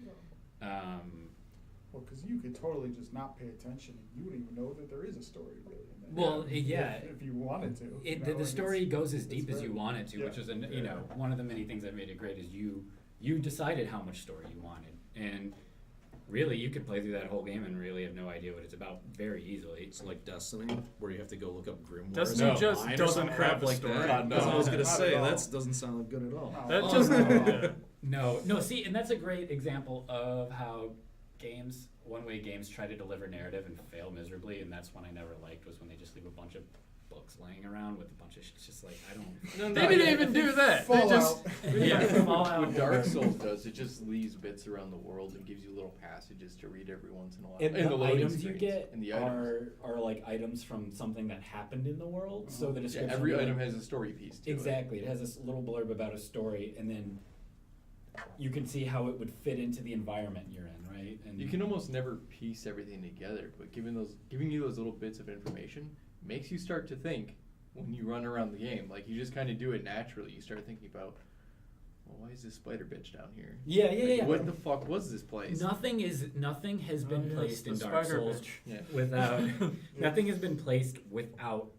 Well, because you could totally just not pay attention and you wouldn't even know that there is a story really in there. Well, yeah. If you wanted to. you know, The and story it's- goes as it's deep as very- you want it to, yeah. which is one of the many things that made it great is you decided how much story you wanted, and really you could play through that whole game and really have no idea what it's about very easily. It's like Destiny, where you have to go look up grimoires. Destiny online just or doesn't some have crap a like story. that. God, That's what I was no. gonna Not say. at all. That doesn't sound good at all. No. That Oh, just no. No, see, and that's a great example of how one-way games try to deliver narrative and fail miserably, and that's one I never liked, was when they just leave a bunch of books laying around with a bunch of it's just like, I don't... They didn't even do that. They just Fallout. Yeah, Fallout. What Dark Souls does, it just leaves bits around the world and gives you little passages to read every once in a while. And In the loading items you screens, get in the items. are like items from something that happened in the world. So the Yeah, description. every will be item like- has a story piece to Exactly. It has this little blurb about a story, and then you can see how it would fit into the environment you're in, right? it. And You can almost never piece everything together, but giving you those little bits of information makes you start to think when you run around the game. Like, you just kind of do it naturally. You start thinking about, well, why is this spider bitch down here? yeah. Like, what the fuck was this place? Nothing has been yes, placed the in Dark spider Souls bitch. Yeah. without nothing has been placed without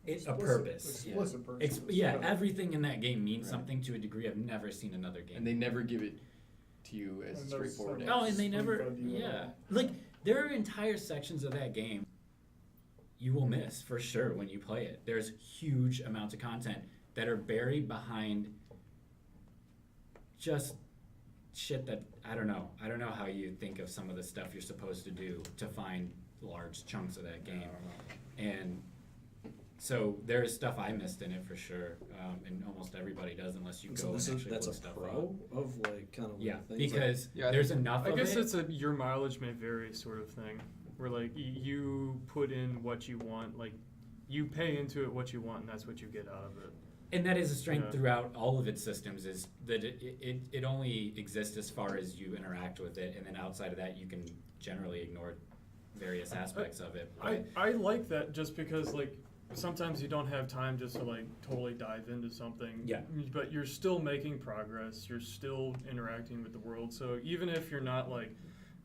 a Explicit- purpose. Explicit purpose. Yeah, everything in that game means Right. something to a degree I've never seen another game. And they never give it to you as And there's straightforward. some- Oh, as- and they never, Spoon-fed you at yeah. all. Like, there are entire sections of that game you will miss for sure when you play it. There's huge amounts of content that are buried behind just shit that, I don't know. I don't know how you think of some of the stuff you're supposed to do to find large chunks of that game. And so there is stuff I missed in it for sure, and almost everybody does unless you So go this and is, actually that's look a stuff pro up. of like kind of Yeah, things because Yeah, I there's think- enough I of guess it. it's a your mileage may vary sort of thing, where like you put in what you want, like you pay into it what you want, and that's what you get out of it. And that is a strength Yeah. throughout all of its systems, is that it only exists as far as you interact with it, and then outside of that you can generally ignore various aspects of it. I like that just because like sometimes you don't have time just to like totally dive into something. Yeah. But you're still making progress. You're still interacting with the world. So even if you're not like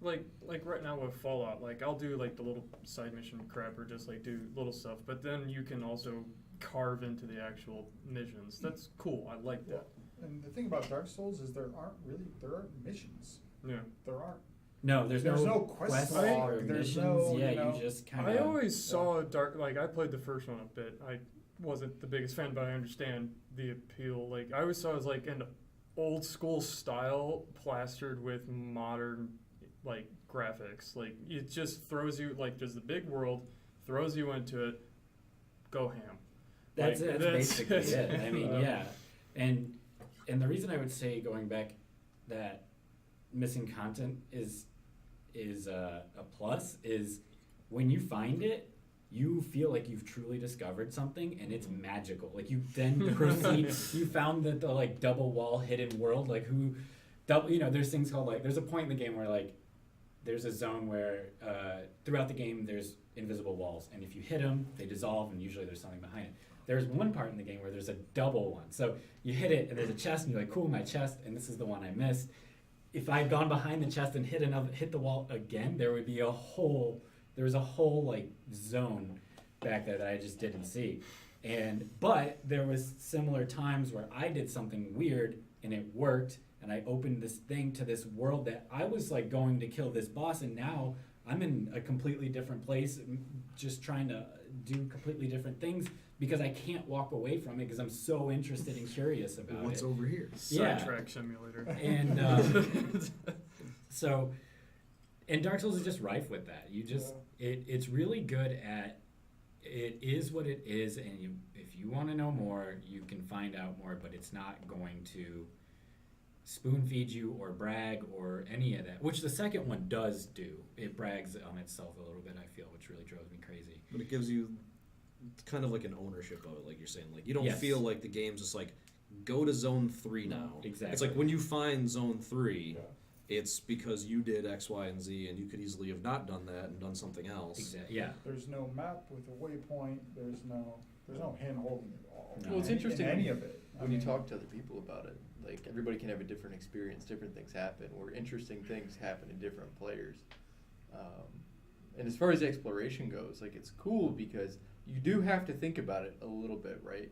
right now with Fallout, like I'll do like the little side mission crap or just like do little stuff. But then you can also carve into the actual missions. That's cool. I like that. And the thing about Dark Souls is there aren't missions. Yeah. There aren't. No, there's no quest log log, or there's missions. no, Yeah, you know, you just kind I of. always saw I played the first one a bit. I wasn't the biggest fan, but I understand the appeal. Like I always saw it as like an old school style plastered with modern like graphics. Like it just throws you like there's the big world, throws you into it, go ham. That's Like, basically it. I mean, uh, yeah, and the reason I would say going back that missing content is a plus is when you find it, you feel like you've truly discovered something and it's magical. Like you then proceed. You found the like double wall hidden world. Like there's things called like there's a point in the game where like there's a zone where throughout the game there's invisible walls, and if you hit them, they dissolve, and usually there's something behind it. there's one part in the game where there's a double one. So you hit it, and there's a chest, and you're like, cool, my chest, and this is the one I missed. If I'd gone behind the chest and hit the wall again, there was a whole like zone back there that I just didn't see. But there was similar times where I did something weird and it worked, and I opened this thing to this world that I was like going to kill this boss, and now I'm in a completely different place, just trying to do completely different things because I can't walk away from it because I'm so interested and curious about What's it. over here? Yeah. Sidetrack simulator. And and Dark Souls is just rife with that. It's really good at, it is what it is, and if you want to know more, you can find out more, but it's not going to spoon feed you or brag or any of that, which the second one does do. It brags on itself a little bit, I feel, which really drove me crazy. But it gives you kind of like an ownership of it, like you're saying. Like you don't Yes. feel like the game's just like, go to zone 3 now. Exactly. It's like when you find zone 3, Yeah. it's because you did X, Y, and Z, and you could easily have not done that and done something else. Exactly. Yeah. There's no map with a waypoint. There's no hand holding at all. No. Well, it's interesting in any of it. I When you mean, talk to other people about it, like everybody can have a different experience, different things happen, or interesting things happen to different players. And as far as exploration goes, like it's cool because you do have to think about it a little bit, right?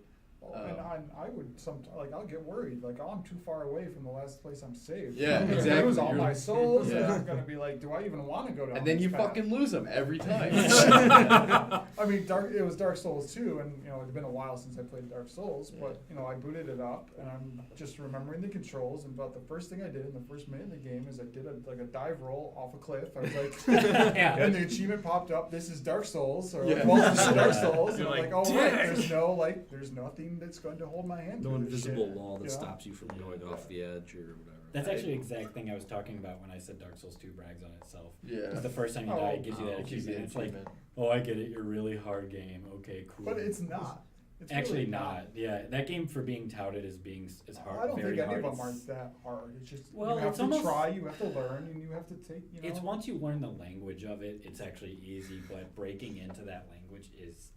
and I would sometimes, like, I'll get worried, like, oh, I'm too far away from the last place I'm saved. Yeah, I'm gonna exactly. lose all You're my like- souls, and Yeah. I'm gonna be like, do I even want to go down And then this you path? fucking lose them every time. I mean, it was Dark Souls 2, and it's been a while since I played Dark Souls, but I booted it up, and I'm just remembering the controls. And about the first thing I did in the first minute of the game is I did a dive roll off a cliff. I was like, and the achievement popped up. This is Dark Souls, or Yeah. well, this is Dark Souls. And You're I'm like, like, oh right, dang. there's nothing that's going to hold my hand. No through this invisible shit, wall that you know? stops you from going off the edge or whatever. That's actually the exact thing I was talking about when I said Dark Souls 2 brags on itself. Yeah. It's the first time you die, it gives you that It gives you achievement. the It's like, achievement. oh, I get it, you're a really hard game. Okay, cool. But it's not. It's Actually really not. Yeah, that game for being touted as being as hard. I don't very think any hard. of them It's- are that hard. It's just Well, you have it's to almost- try, you have to learn, and you have to take. It's once you learn the language of it, it's actually easy. But breaking into that language is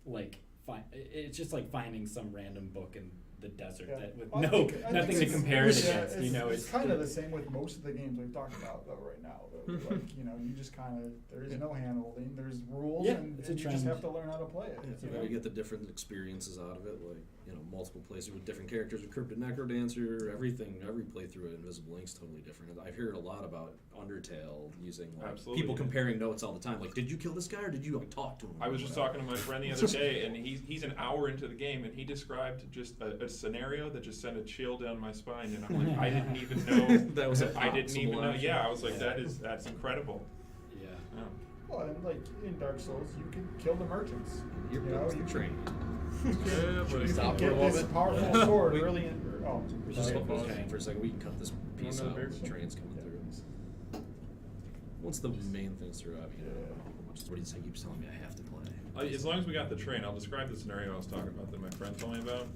like it's just like finding some random book in the desert Yeah. that with I no think nothing to it's- compare it yeah, against. It's kind of the same with most of the games we've talked about though right now. Though. Like you just kind of there is no hand holding. There's rules, Yeah, and, it's a and you just trend. have to learn how to play it. Yeah, you you know? get the different experiences out of it, like multiple places with different characters, with Crypt and Necro Dancer, everything. Every playthrough of Invisible Link's totally different. I've heard a lot about Undertale using Absolutely, people yeah. comparing notes all the time. Like, did you kill this guy or did you talk to him? I was just talking to my friend the other day, and he's an hour into the game, and he described just a scenario that just sent a chill down my spine, and I'm like, I didn't even know That was a I didn't even possible know. option. Yeah, I was like, Yeah. that's incredible. Yeah. Yeah. Well, and like in Dark Souls, you can kill the merchants. You're you know, built you to train. Yeah, You but can Stop for a get this moment. powerful sword early in. Oh, We just sorry. hold for a second. We can cut this piece Another out. beer? The train's coming through. Once the main things through, I mean, what do you say? Keeps telling me I have to play. As long as we got the train, I'll describe the scenario I was talking about that my friend told me about.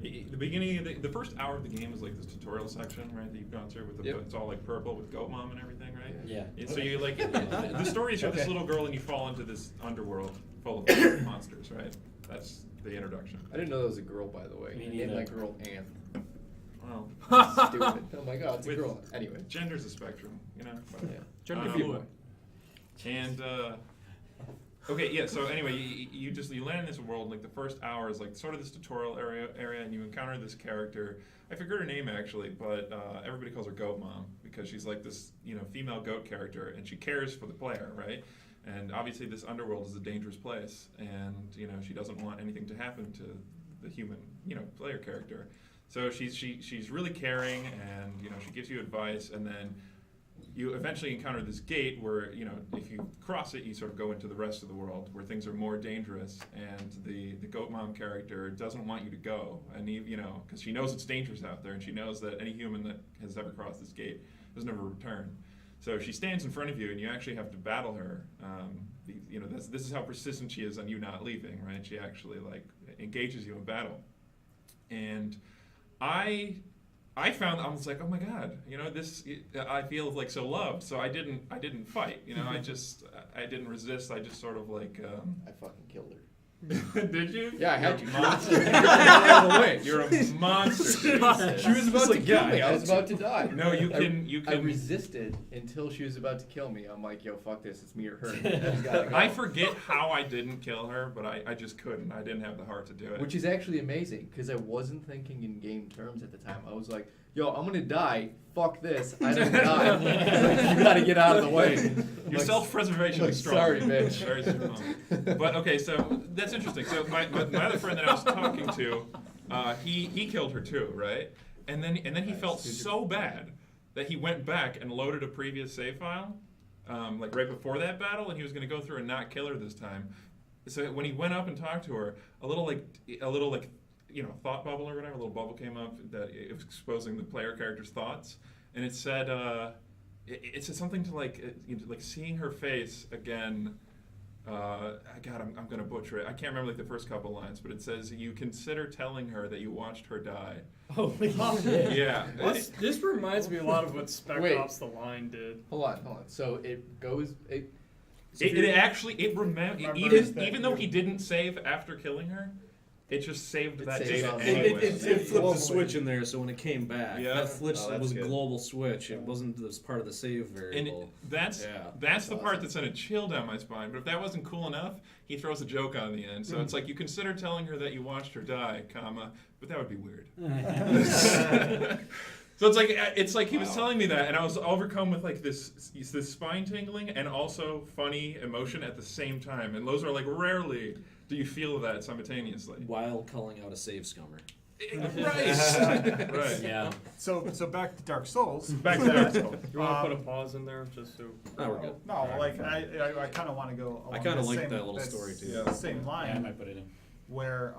The beginning of the first hour of the game is like this tutorial section, right? That you've gone through with the Yep. it's all like purple with Goat Mom and everything, right? Yeah. And so you like the story is you're this Okay. little girl and you fall into this underworld full of monsters, right? That's the introduction. I didn't know that was a girl, by the way. Me I named neither. my girl Anne. Well, Stupid. Oh my god, it's a With- girl. Anyway. gender's a spectrum, you know. But, Yeah. Trying to Um, be a boy. And okay, yeah. So anyway, you land in this world. Like the first hour is like sort of this tutorial area, and you encounter this character. I forget her name actually, but everybody calls her Goat Mom because she's like this female goat character, and she cares for the player, right? And obviously, this underworld is a dangerous place, and she doesn't want anything to happen to the human player character. So she's really caring, and she gives you advice, and then you eventually encounter this gate where, if you cross it, you sort of go into the rest of the world where things are more dangerous, and the Goat Mom character doesn't want you to go, and because she knows it's dangerous out there, and she knows that any human that has ever crossed this gate does never return. So she stands in front of you, and you actually have to battle her. This is how persistent she is on you not leaving, right? She actually engages you in battle, and I found I was like, oh my god, I feel like so loved. So I didn't fight. I didn't resist. I just sort of I fucking killed her. Did you? Yeah, I had You're to. a monster. Get out of the way. You're a monster. She was about to kill me. I was about to die. No, you can. I resisted until she was about to kill me. I'm like, yo, fuck this. It's me or her. I just gotta go. I forget how I didn't kill her, but I just couldn't. I didn't have the heart to do it. Which is actually amazing, because I wasn't thinking in game terms at the time. I was like, yo, I'm gonna die. Fuck this. I don't die. Like, you gotta get out of the way. Your Like, self-preservation like, is strong. sorry, bitch. Very strong. But okay, so that's interesting. So my other friend that I was talking to, he killed her too, right? And then he felt so bad that he went back and loaded a previous save file, like right before that battle, and he was gonna go through and not kill her this time. So when he went up and talked to her, a little thought bubble or whatever, a little bubble came up that it was exposing the player character's thoughts, and it said it said something to like seeing her face again. God, I'm gonna butcher it. I can't remember like the first couple lines, but it says you consider telling her that you watched her die. Holy shit. Yeah. This reminds me a lot of what Spec Wait. Ops The Line did. Hold on. So it goes. It Remembers even though he didn't save after killing her, it just saved It that saves data on the anyway. way. It flipped the Globally. switch in there, so when it came back, Yeah. that switch Oh, that's was a good. global switch. It wasn't this part of the save And variable. that's Yeah. the part that sent a chill down my spine. But if that wasn't cool enough, he throws a joke on the end. So it's like you consider telling her that you watched her die, comma, but that would be weird. So it's like he was telling me that, and I was overcome with like this spine tingling and also funny emotion at the same time. And those are like rarely do you feel that simultaneously. While calling out a save scummer. Right. Right. Yeah. So back to Dark Souls. Back to Dark Souls. You want to put a pause in there just so. Oh, we're good. No, like I kind of want to go. I along kinda the like same- that little that's story, too. the Same Yeah, I line might put it in. where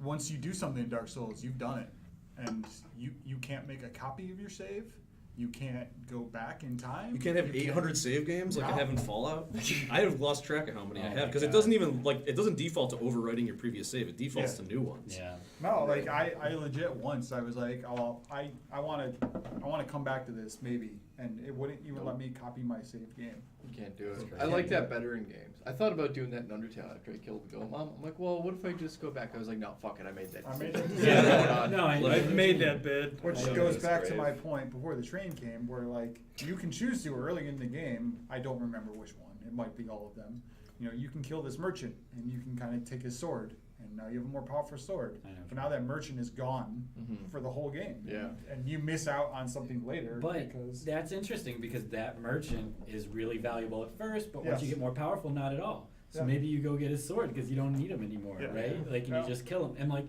once you do something in Dark Souls, you've done it, and you can't make a copy of your save. You can't go back in time. You can't have 800 save games like I No. have in Fallout. I have lost track of how many I Oh have my because it God. doesn't even it doesn't default to overwriting your previous save. It defaults Yeah. to new ones. Yeah. No, like I legit once I was like, oh, I want to come back to this maybe, and it wouldn't even let me copy my saved game. You can't do That's it. crazy. I like that better in games. I thought about doing that in Undertale after I killed the golem. I'm like, well, what if I just go back? I was like, no, fuck it, I made that I made decision. that Yeah. Going on. No, I've made that bid. Which Oh, goes that's back to great. my point before the train came, where like you can choose to early in the game. I don't remember which one. It might be all of them. You know, you can kill this merchant, and you can kind of take his sword, and now you have a more powerful sword. I know. But now that merchant is gone Mhm. for the whole game. Yeah. And you miss out on something later But because that's interesting because that merchant is really valuable at first, but once you Yes. get more powerful, not at all. So Yeah. maybe you go get his sword because you don't need him anymore, Yeah. right? Yeah. Like, and Yeah. you just kill him. And like,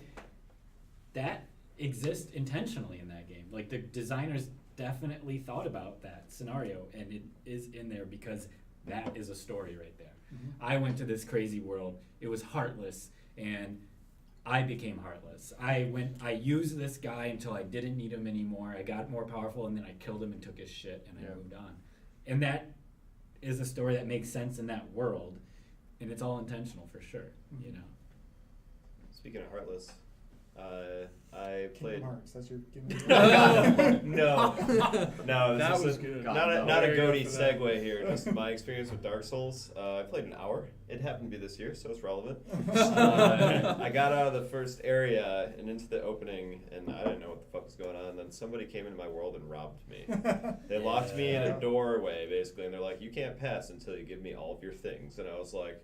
that exists intentionally in that game. Like, the designers definitely thought about that scenario, and it is in there because that is a story right there. I went to this crazy world. It was heartless, and I became heartless. I used this guy until I didn't need him anymore. I got more powerful, and then I killed him and took his shit, and I Yeah. moved on. And that is a story that makes sense in that world, and it's all intentional for sure. You know. Speaking of Heartless, I played. Kingdom Hearts. That's your No, That this was is good. Not a Very good goatee for that. segue here. Just my experience with Dark Souls. I played an hour. It happened to be this year, so it's relevant. I got out of the first area and into the opening, and I didn't know what the fuck was going on. And then somebody came into my world and robbed me. They locked me in a doorway, basically, and they're like, "You can't pass until you give me all of your things." And I was like,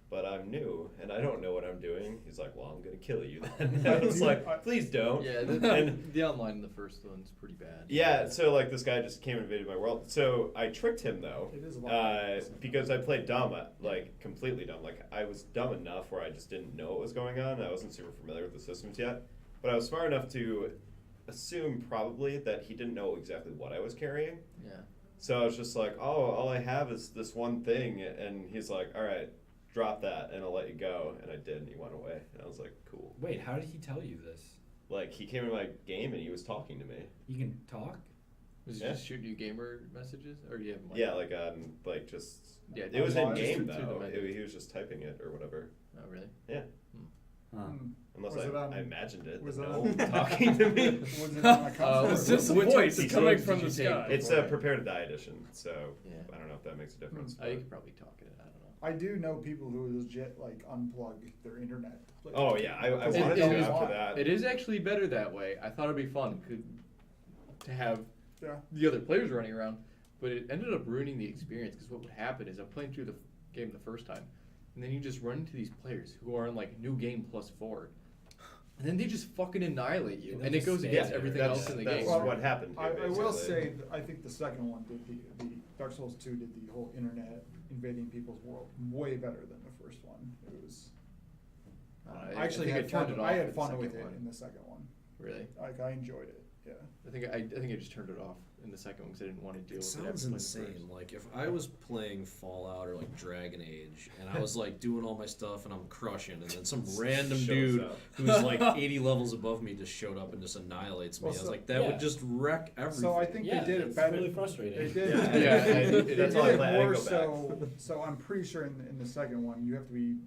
"But I'm new, and I don't know what I'm doing." He's like, "Well, I'm gonna kill you then." I was like, "Please don't." Yeah, And the online in the first one's pretty bad. yeah, so like this guy just came and invaded my world. So I tricked him though, It is a lot. because I played dumb, like completely dumb. Like I was dumb enough where I just didn't know what was going on. I wasn't super familiar with the systems yet, but I was smart enough to assume probably that he didn't know exactly what I was carrying. Yeah. So I was just like, "Oh, all I have is this one thing," and he's like, "All right, drop that, and I'll let you go." And I did, and he went away, and I was like, "Cool." Wait, how did he tell you this? Like he came in my game and he was talking to me. You can talk? Was he Yeah. just shooting you gamer messages, or do you have him, like, Yeah, like just. Yeah, It was in just game through the though. menu. He was just typing it or whatever. Oh, really? Yeah, Huh. unless Was it on- I imagined it. was that it no on- one was talking to me. Was it on a console? It's just a Which voice episodes coming did from you the take? sky. It's a prepare to die edition, so Yeah. I don't know if that makes a difference. Oh, you could probably talk it. I don't know. I do know people who legit like unplug their internet. Like, Oh yeah, I because wanted they to don't after want- that. It is actually better that way. I thought it'd be fun to have Yeah. the other players running around, but it ended up ruining the experience because what would happen is I'm playing through the game the first time, and then you just run into these players who are on like new game +4, and then they just fucking annihilate you, And and they'll it goes just against stay everything there. else in the That's game. what happened here, I will basically. say, I think the second one did the Dark Souls 2 did the whole internet invading people's world way better than the first one. It was. I I actually think I had turned fun. it I off had at fun the with second it one. in the second one. Really? Like I enjoyed it. Yeah. I think I just turned it off in the second one because I didn't want to deal It with it. after sounds playing the insane. first. Like if I was playing Fallout or like Dragon Age and I was like doing all my stuff and I'm crushing, and then some random Shows dude up. who's like 80 levels above me just showed up and just annihilates me. Well, I was so- like, that Yeah. would just wreck everything. So I think Yeah, they did it it's better. really frustrating. They did. Yeah, they that's did why I it let it more go back. so. So I'm pretty sure in the second one you have to be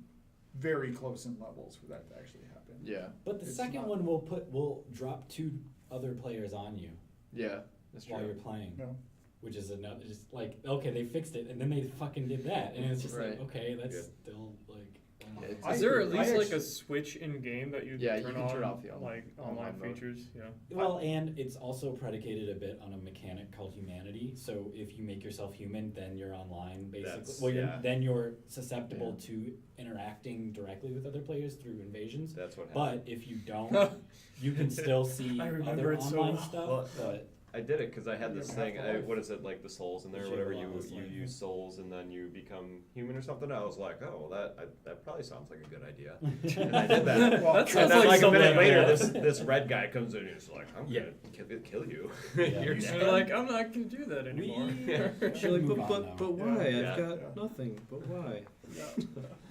very close in levels for that to actually happen. Yeah, But the It's second not- one will drop 2 other players on you yeah, that's true. while you're playing. No. Which is another, just like, okay, they fixed it, and then they fucking did that, and it's just Right. like, okay, that's Yeah. still like. Yeah, it's- I Is there at agree. least I like actu- a switch in game that you Yeah, you turn can on, turn off the online- like online online mode. features? Yeah. Well, and it's also predicated a bit on a mechanic called humanity. So if you make yourself human, then you're online, basically. That's- Well, yeah. then you're susceptible to interacting directly with other players through invasions. That's what happened. But if you don't, you can still see I remember other it so online well. stuff. Well, But I did it because I had this thing. Half-Life. What is it, like the souls in there, or The whatever? Shadow You Atlas, like- use souls and then you become human or something. I was like, oh, that probably sounds like a good idea. And I did that. Well, That And sounds then like like a something minute like later, that. this red guy comes in and he's like, I'm Yeah. gonna kill you. Yeah. You're You dead. should be like, I'm not gonna do that anymore. Should move on now. but why? Yeah. I've got Yeah. nothing. But why?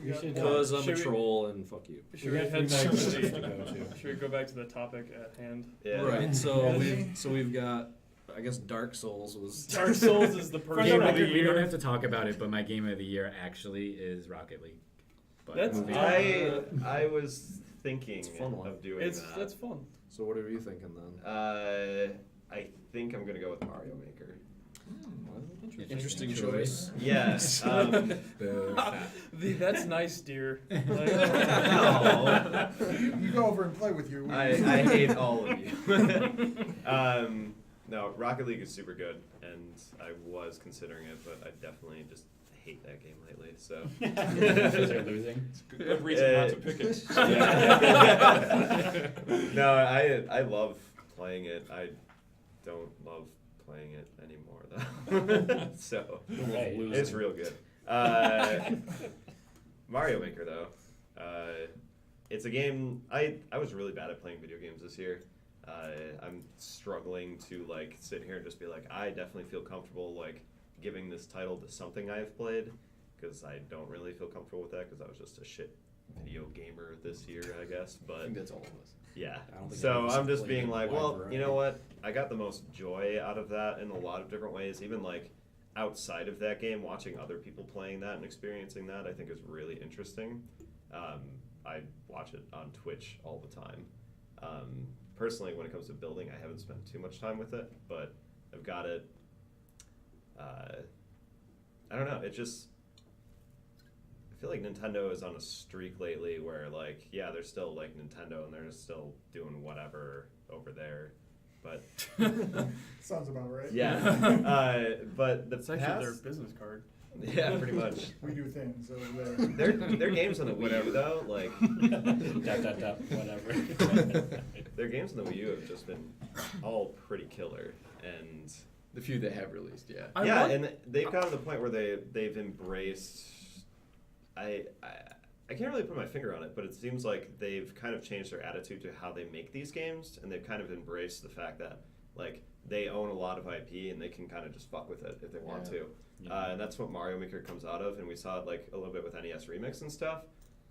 We should, Because I'm Should a we- troll and fuck you. Should We we got head 3 back to magazines to the, go to. should we go back to the topic at hand? Yeah. Right. So Yeah. we've got, I guess Dark Souls was. Dark Souls is the For person the of the record, we don't year. have to talk about it, but my game of the year actually is Rocket League. But That's- moving on. I was thinking It's a fun one. of doing that. It's fun. So what are you thinking then? I think I'm gonna go with Mario Maker. Interesting choice. Yes. Boo. That's nice, dear. No. You go over and play with you. I hate all of you. No, Rocket League is super good, and I was considering it, but I definitely just hate that game lately. So. Because you're losing. Good reason not to pick it. Yeah. No, I love playing it. I don't love playing it anymore though. So Right. it's real good. Mario Maker though, it's a game. I was really bad at playing video games this year. I'm struggling to like sit here and just be like, I definitely feel comfortable like giving this title to something I've played, because I don't really feel comfortable with that because I was just a shit video gamer this year, I guess. I But think that's all of us. yeah, I don't think so anyone's I'm just played being a like, wide well, variety. you know what? I got the most joy out of that in a lot of different ways. Even like outside of that game, watching other people playing that and experiencing that, I think is really interesting. I watch it on Twitch all the time. Personally, when it comes to building, I haven't spent too much time with it, but I've got it. I don't know. It just. I feel like Nintendo is on a streak lately where, like, yeah, they're still like Nintendo and they're still doing whatever over there, but Sounds about right. yeah. But the It's actually their past, business card. yeah, pretty much. We do things over there. Their games on the Wii U though, like Whatever. their games on the Wii U have just been all pretty killer, and The few that have released, yeah. yeah, and they've gotten to the point where they've embraced. I can't really put my finger on it, but it seems like they've kind of changed their attitude to how they make these games, and they've kind of embraced the fact that like they own a lot of IP and they can kind of just fuck with it if they want Yeah. to. And that's what Mario Maker comes out of, and we saw it like a little bit with NES Remix and stuff.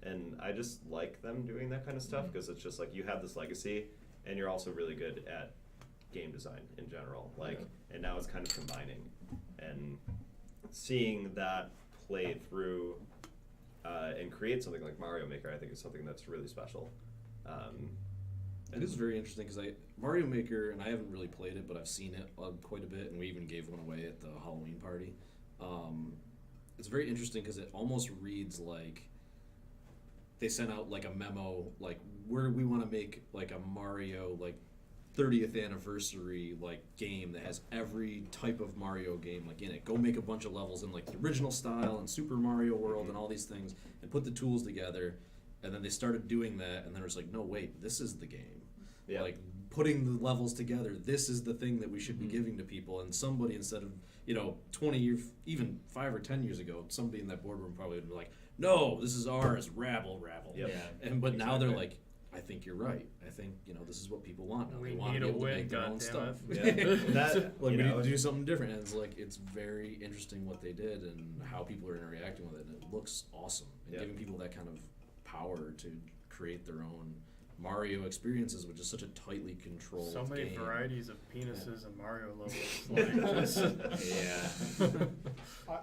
And I just like them doing that kind of stuff because it's just like you have this legacy, and you're also really good at game design in general. Like, and now it's kind of combining, and seeing that play through and create something like Mario Maker, I think is something that's really special. It is very interesting because Mario Maker, and I haven't really played it, but I've seen it quite a bit, and we even gave one away at the Halloween party. it's very interesting because it almost reads like they sent out like a memo, like we want to make like a Mario like 30th anniversary like game that has every type of Mario game like in it. Go make a bunch of levels in like the original style and Super Mario World and all these things, and put the tools together. And then they started doing that, and then it was like, no, wait, this is the game. Yeah. Like putting the levels together, this is the thing that we should be giving to people. And somebody, instead of 20 years, even 5 or 10 years ago, somebody in that boardroom probably would be like, no, this is ours, rabble. Yep. Yeah. But now Exactly. they're like, I think you're right. I think this is what people want now. We They want need to be a able to win, make their own stuff. goddammit. Yeah. That, Like you we know, need to do something different, and it's very interesting what they did and how people are interacting with it. And it looks awesome, and Yeah. giving people that kind of power to create their own Mario experiences, which is such a tightly controlled So many game. varieties of penises and Mario levels. Like, just, Yeah.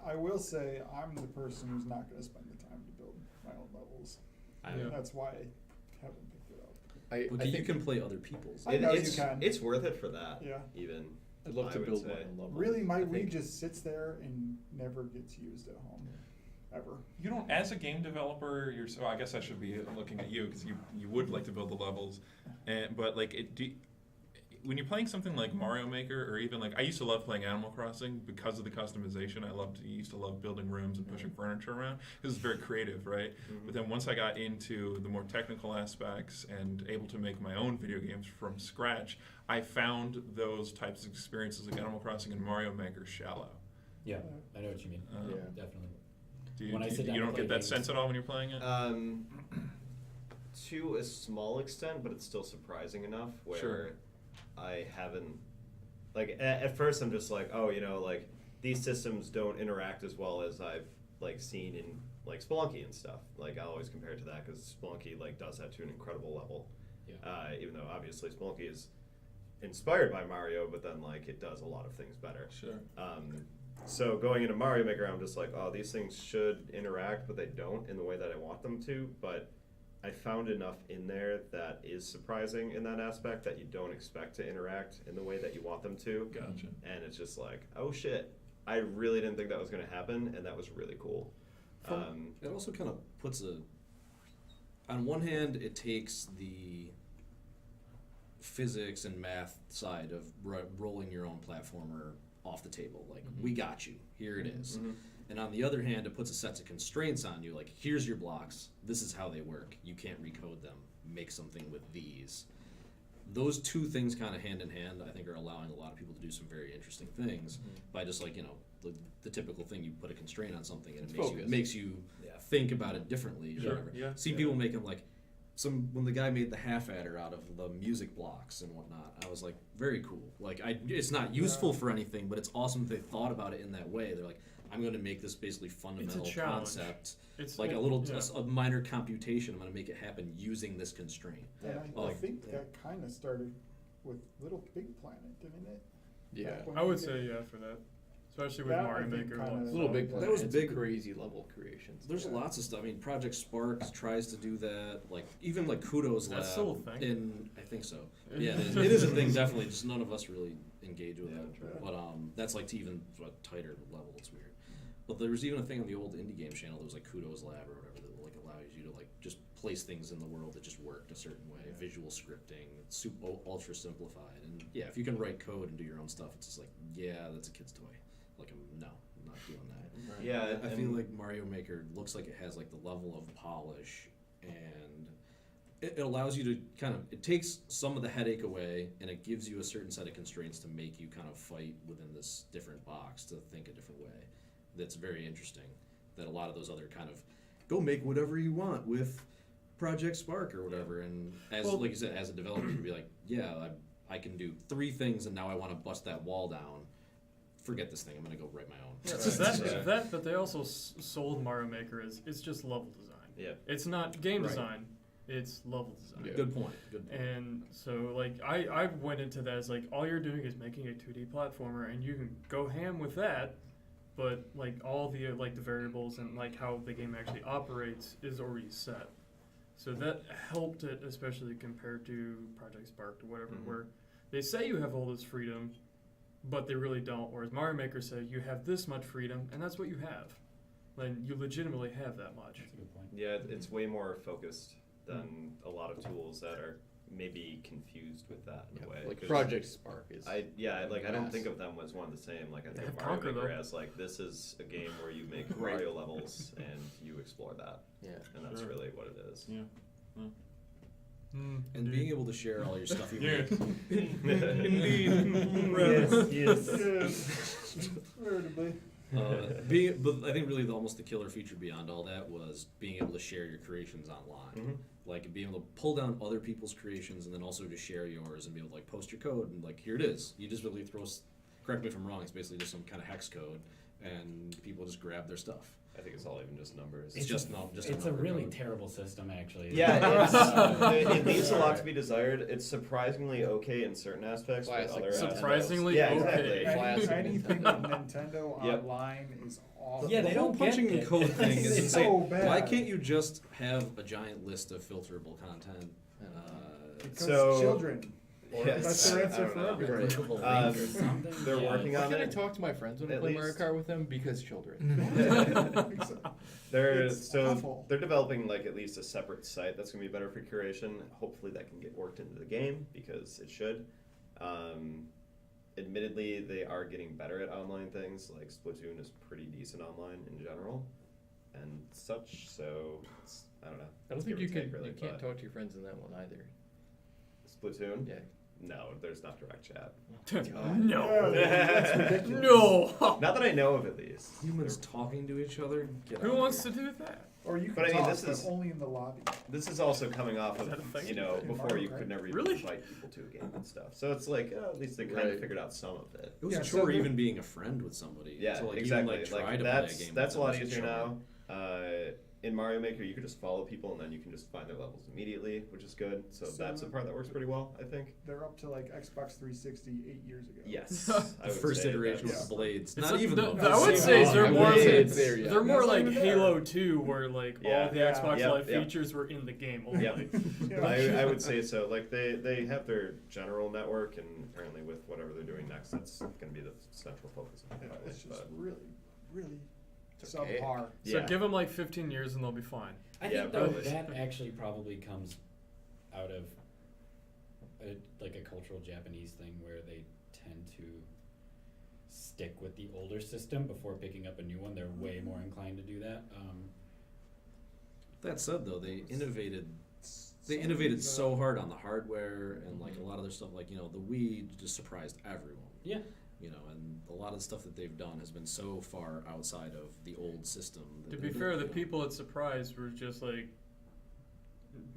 I will say I'm the person who's not going to spend the time to build my own levels. Yeah. That's why I haven't picked it up. But you can play other people's. I know you it's, can. it's worth it for that. Yeah. Even. I'd love I to would build say. my own level. Really, my I Wii think- just sits there and never gets used at home, ever. You don't, as a game developer, I guess I should be looking at you because you would like to build the levels, but like when you're playing something like Mario Maker, or even like I used to love playing Animal Crossing because of the customization. I used to love building rooms and pushing furniture around because it's very creative, right? But then once I got into the more technical aspects and able to make my own video games from scratch, I found those types of experiences like Animal Crossing and Mario Maker shallow. Yeah, I know what you mean. Um, Yeah. Definitely. When I sit down you don't to get play that sense games- at all when you're playing it? To a small extent, but it's still surprising enough where Sure. I haven't, like, at first I'm just like, oh, like, these systems don't interact as well as I've, like, seen in, like, Spelunky and stuff. Like, I always compare it to that because Spelunky, like, does that to an incredible level. Yeah. Even though, obviously, Spelunky is inspired by Mario, but then, like, it does a lot of things better. Sure. So going into Mario Maker, I'm just like, oh, these things should interact, but they don't in the way that I want them to. But I found enough in there that is surprising in that aspect that you don't expect to interact in the way that you want them to. Gotcha. And it's just like, oh shit, I really didn't think that was going to happen, and that was really cool. It also kind of puts on one hand, it takes the physics and math side of rolling your own platformer off the table. Like, we got you. Here it is. Mhm. And on the other hand, it puts a set of constraints on you. Like, here's your blocks. This is how they work. You can't recode them. Make something with these. Those two things kind of hand in hand, I think, are allowing a lot of people to do some very interesting things by just like, the typical thing, you put a constraint on something and It's it focus. makes you think about it differently. Or Sure, whatever. yeah, See yeah. people make them like, when the guy made the half adder out of the music blocks and whatnot, I was like, very cool. Like, it's not useful for anything, but it's awesome that they thought about it in that way. They're like, I'm going to make this basically fundamental challenge. concept, it's like it- a little yeah. a minor computation. I'm going to make it happen using this constraint. And I Like, think yeah. that kind of started with Little Big Planet, didn't it? Yeah. Back when I we would did- say yeah for that, especially with That, I Mario think, Maker. kinda- ones. Little Big That Planet. was It's big. Crazy level creations. There's Yeah. lots of stuff. I mean, Project Spark tries to do that. Like, even like Kudos Lab. That's still a thing? I think so. Yeah, it is a thing, definitely. Just none of us really engage with Yeah, it. right. But that's like to even a tighter level. It's weird. But there was even a thing on the old indie game channel that was like Kudos Lab or whatever that like allows you to like just place things in the world that just worked a certain way. Visual scripting, ultra simplified, and yeah, if you can write code and do your own stuff, it's just like, yeah, that's a kid's toy. Like, I'm not doing that. Yeah, I feel and- like Mario Maker looks like it has like the level of polish, and it allows you to it takes some of the headache away, and it gives you a certain set of constraints to make you kind of fight within this different box, to think a different way. That's very interesting. That a lot of those other kind of go make whatever you want with Project Spark or whatever, and like you said, as a developer, you'd be like, yeah, I can do 3 things, and now I want to bust that wall down. Forget this thing. I'm gonna go write my own. Yeah, but they also sold Mario Maker as it's just level design. Yeah. It's not game Right. design. It's level design. Yeah. Good point. Good point. And so, like, I went into that as, like, all you're doing is making a 2D platformer, and you can go ham with that, but, like, all the, like, the variables and, like, how the game actually operates is already set. So that helped it, especially compared to Project Spark or whatever, where they say you have all this freedom, but they really don't. Whereas Mario Maker said you have this much freedom, and that's what you have. then you legitimately have that much. That's a good point. Yeah, it's way more focused than a lot of tools that are maybe confused with that in a way. Like 'Cause Project Spark is. I don't mass. think of them as one and the same. Like I think have of Mario Conquer, Maker though. as like this is a game where you make Right. Mario levels and you explore that, Yeah. and that's Sure. really what it is. Yeah. And being able to share all your stuff you Yeah. make. Yes. Veritably. But I think really almost the killer feature beyond all that was being able to share your creations online. Mhm. Like being able to pull down other people's creations and then also just share yours and be able to like post your code and like here it is. You just really correct me if I'm wrong, it's basically just some kind of hex code and people just grab their stuff. I think it's all even just numbers. It's just not just It's a number really code. terrible system, actually. Yeah, it leaves a lot to be desired. It's surprisingly okay in certain aspects, but Classic other aspects. Surprisingly yeah, okay. exactly. Classic Anything Nintendo. with Nintendo Yep. online is awful. Yeah, The they whole don't get punching it. code thing is It's insane. so bad. Why can't you just have a giant list of filterable content? Because So- children. Yes. That's their I answer don't for know. everything. Clickable link Um, or something. they're Yeah. working Why on can't I it. talk to my friends when I At play Mario least. Kart with them? Because children. It's awful. They're developing like at least a separate site that's gonna be better for curation. Hopefully that can get worked into the game because it should. Admittedly, they are getting better at online things. Like Splatoon is pretty decent online in general, and such. So I don't know. I don't It's think give you or can. take, really, You can't but talk to your friends in that one either. Splatoon. Yeah. No, there's not direct chat. No. That's ridiculous. No. Not that I know of, at least. Humans talking to each other? Get Who out of wants here. to do that? Or you can But I mean, talk, this but is- only in the lobby. This is also coming off Is that a of, thing? you know, In before Mario you Kart? could never even Really? invite people to a game and stuff. So it's like, at least they kind Right. of figured out some of it. It was Yeah, a so chore they're- even being a friend with somebody. Yeah, to, like, exactly. Even, like, try to that's play a game. that's a with lot them was easier chore. now. In Mario Maker, you could just follow people and then you can just find their levels immediately, which is good. So So- that's a part that works pretty well, I think. They're up to like Xbox 360 8 years ago. Yes, I The would first say iteration that's- with the blades. It's Not like even the- though. I would say they're I more. wouldn't say it's there yet. They're more That's not like even there. Halo 2, where like Yeah. all the Yeah. Xbox Yep, Live yep. features were in the game only. Yep. Yeah. I would say so. Like they have their general network, and apparently with whatever they're doing next, that's going to be the central focus of Yeah, it. it's just But- really It's okay. subpar. So Yeah. give them like 15 years and they'll be fine. I Yeah, think though probably. that actually probably comes out of like a cultural Japanese thing where they tend to stick with the older system before picking up a new one. They're way more inclined to do that. That said, though, they innovated. They innovated so hard on the hardware and like a lot of their stuff. Like the Wii just surprised everyone. Yeah. And a lot of the stuff that they've done has been so far outside of the old system. that To they be really, fair, the people it surprised were just like,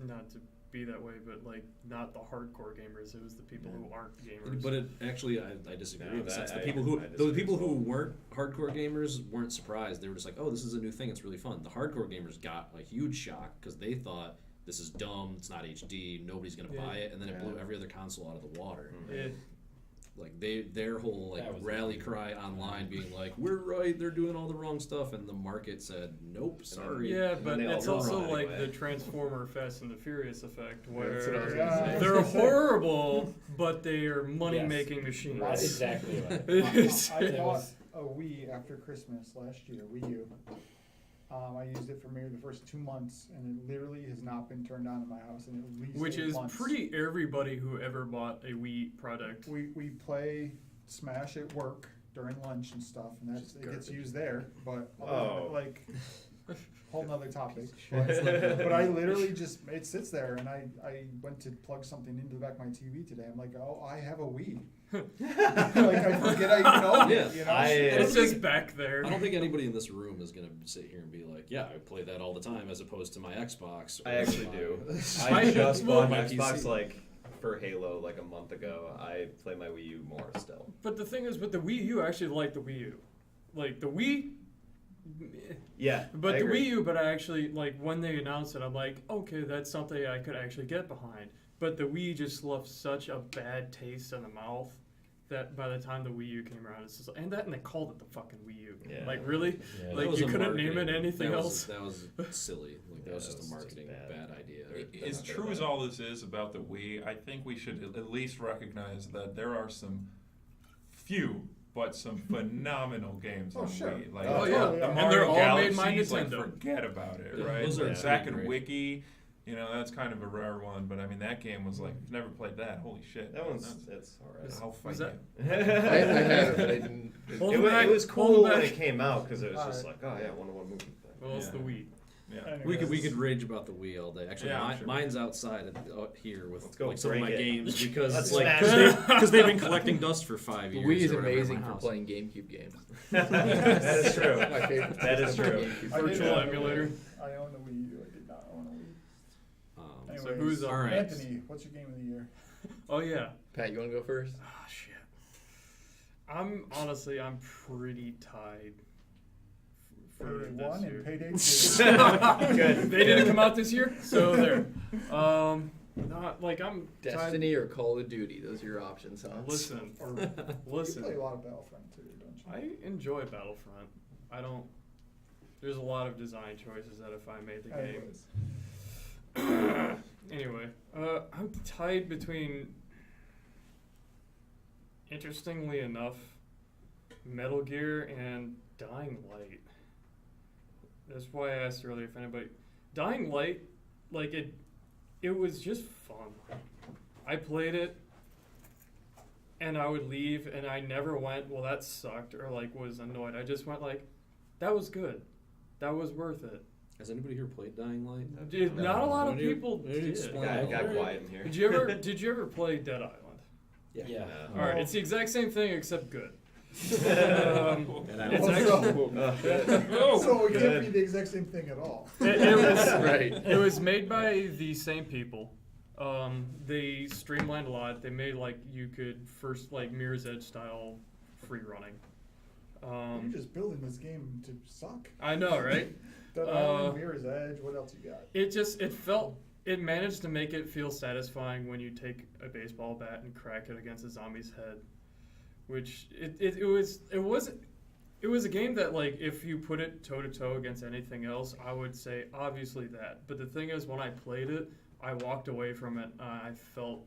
not to be that way, but like not the hardcore gamers. It was the people who aren't gamers. But it actually, I disagree. No, in the that sense the I- people who I the disagree people as who well. weren't hardcore gamers weren't surprised. They were just like, oh, this is a new thing. It's really fun. The hardcore gamers got a huge shock because they thought this is dumb. It's not HD. Nobody's gonna Yeah. buy it. And then it Yeah. blew every other console out of the water. Yeah. Like their whole like That was rally the- cry online being like, we're right. They're doing all the wrong stuff, and the market said, nope, sorry. Yeah, And but then they all it's go also wrong like anyway. the Transformer Fast and the Furious effect, where That's what I was gonna say. they're horrible, but they are money-making machines. That's exactly what. I That bought was- a Wii after Christmas last year, Wii U. I used it for maybe the first 2 months, and it literally has not been turned on in my house in at least Which 8 is months. pretty everybody who ever bought a Wii product. We play Smash at work during lunch and stuff, and that's it gets used there. But Oh. like whole nother topic. But I literally just it sits there, and I went to plug something into the back of my TV today. I'm like, oh, I have a Wii. Like I forget I even own Yeah. it. You know. It's just back there. I don't think anybody in this room is gonna sit here and be like, yeah, I play that all the time, as opposed to my Xbox. I or actually my- do. I- I just well, bought my my Xbox PC. like for Halo like a month ago. I play my Wii U more still. But the thing is, with the Wii U, I actually like the Wii U. Like the Wii, Yeah, but I the agree. Wii U, but I actually like when they announced it, I'm like, okay, that's something I could actually get behind. But the Wii just left such a bad taste in the mouth that by the time the Wii U came around, it's just and they called it the fucking Wii U. Yeah. Like really, Yeah. That like was you a couldn't name it marketing- anything that else. That was silly. Like that Yeah, was that just was a just marketing bad. idea. As true as all this is about the Wii, I think we should at least recognize that there are some few but some phenomenal games Oh, on sure. Wii. Like, Oh, yeah. the And Mario they're all made by Galaxies, like, Nintendo. forget about it, Yeah, right? those are Like, Zack and great. Wiki, you know, that's kind of a rare one, but I mean, that game was like, if you've never played that, holy shit. That one's That's- it's alright. I'll fight Was that- you. I have, but I didn't. Hold It back, was hold cool when back. it came out because it was just Alright. like, oh yeah, one-on-one movie. Well, it's Yeah. the Wii. Yeah. We Anyways. could rage about the Wii all day. Actually, Yeah, I'm sure. mine's outside out here with Let's go like some of my break it. games because Let's like smash it. because they've been collecting dust for 5 The years. Wii is or whatever in amazing my for house. playing GameCube games. That is true. My favorite. That is system for true. GameCube. I did Virtual own a emulator. Wii. I own a Wii U. I did not own a Wii. So Anyways, who's up all right. Anthony, what's your game of the year? Oh yeah. Pat, you want to go first? Ah, shit. I'm pretty tied for Payday this 1 year. and Payday 2. Good. They didn't come out this year, so there. Not like I'm Destiny or Call of Duty? Those are your options, huh? Listen, You play listen. a lot of Battlefront too, don't you? I enjoy Battlefront. I don't. There's a lot of design choices that if I made the game. Anyways. Anyway, I'm tied between, interestingly enough, Metal Gear and Dying Light. That's why I asked earlier if anybody. Dying Light, like it was just fun. I played it, and I would leave, and I never went, well, that sucked, or like was annoyed. I just went like, that was good. That was worth it. Has anybody here played Dying Light? Dude, No. not a lot of Why don't you- people why don't you did. explain Got quiet in here. Did you ever play Dead Island? Yeah. Yeah. All right, it's the exact same thing except good. And I It's was- actually, So it can't Good. be the exact same thing at all. it was Right. it was made by the same people. They streamlined a lot. They made like you could first like Mirror's Edge style free running. You're just building this game to suck. I know, right? Dead Island, Mirror's Edge, what else you got? It managed to make it feel satisfying when you take a baseball bat and crack it against a zombie's head, which it was a game that, like, if you put it toe to toe against anything else, I would say obviously that. But the thing is, when I played it, I walked away from it. I felt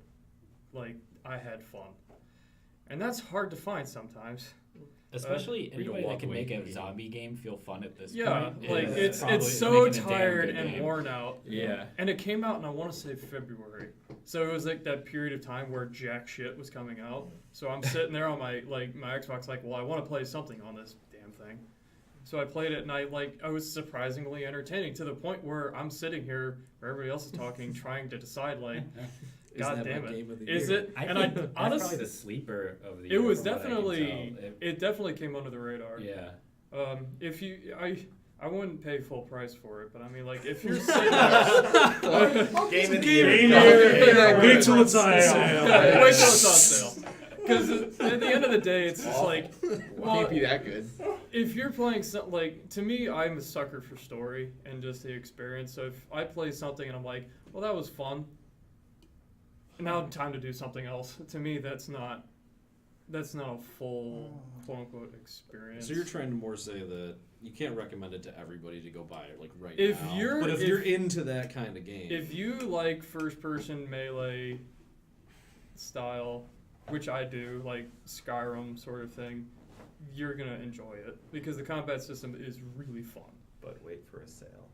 like I had fun, and that's hard to find sometimes. Especially We can anybody that walk can away make from a the game. zombie game feel fun at this Yeah, point. like is probably it's so making a damn tired good and game. worn out. Yeah. And it came out in, I want to say, February. So it was like that period of time where jack shit was coming out. So I'm sitting there on my Xbox like, well, I want to play something on this damn thing. So I played it, and I was surprisingly entertaining to the point where I'm sitting here where everybody else is talking, trying to decide like, Is God that my damn it, game of the is year? it? I And think I that's honestly, probably the sleeper of the it year. was from what I can definitely tell. it definitely came under the radar. Yeah. If you I wouldn't pay full price for it, but I mean, like, if you're sitting there, Game of the Game year. Wait till it's on sale. wait till it's on sale. Because at the end of the day, it's just like, well, Can't be that good. if you're playing something, like, to me, I'm a sucker for story and just the experience. So if I play something and I'm like, well, that was fun, now time to do something else. To me, that's not a full quote unquote experience. So you're trying to more say that you can't recommend it to everybody to go buy it like right If now. you're- but if if- you're into that kind of game, If you like first-person melee style, which I do, like Skyrim sort of thing, you're gonna enjoy it because the combat system is really fun. But wait for a sale.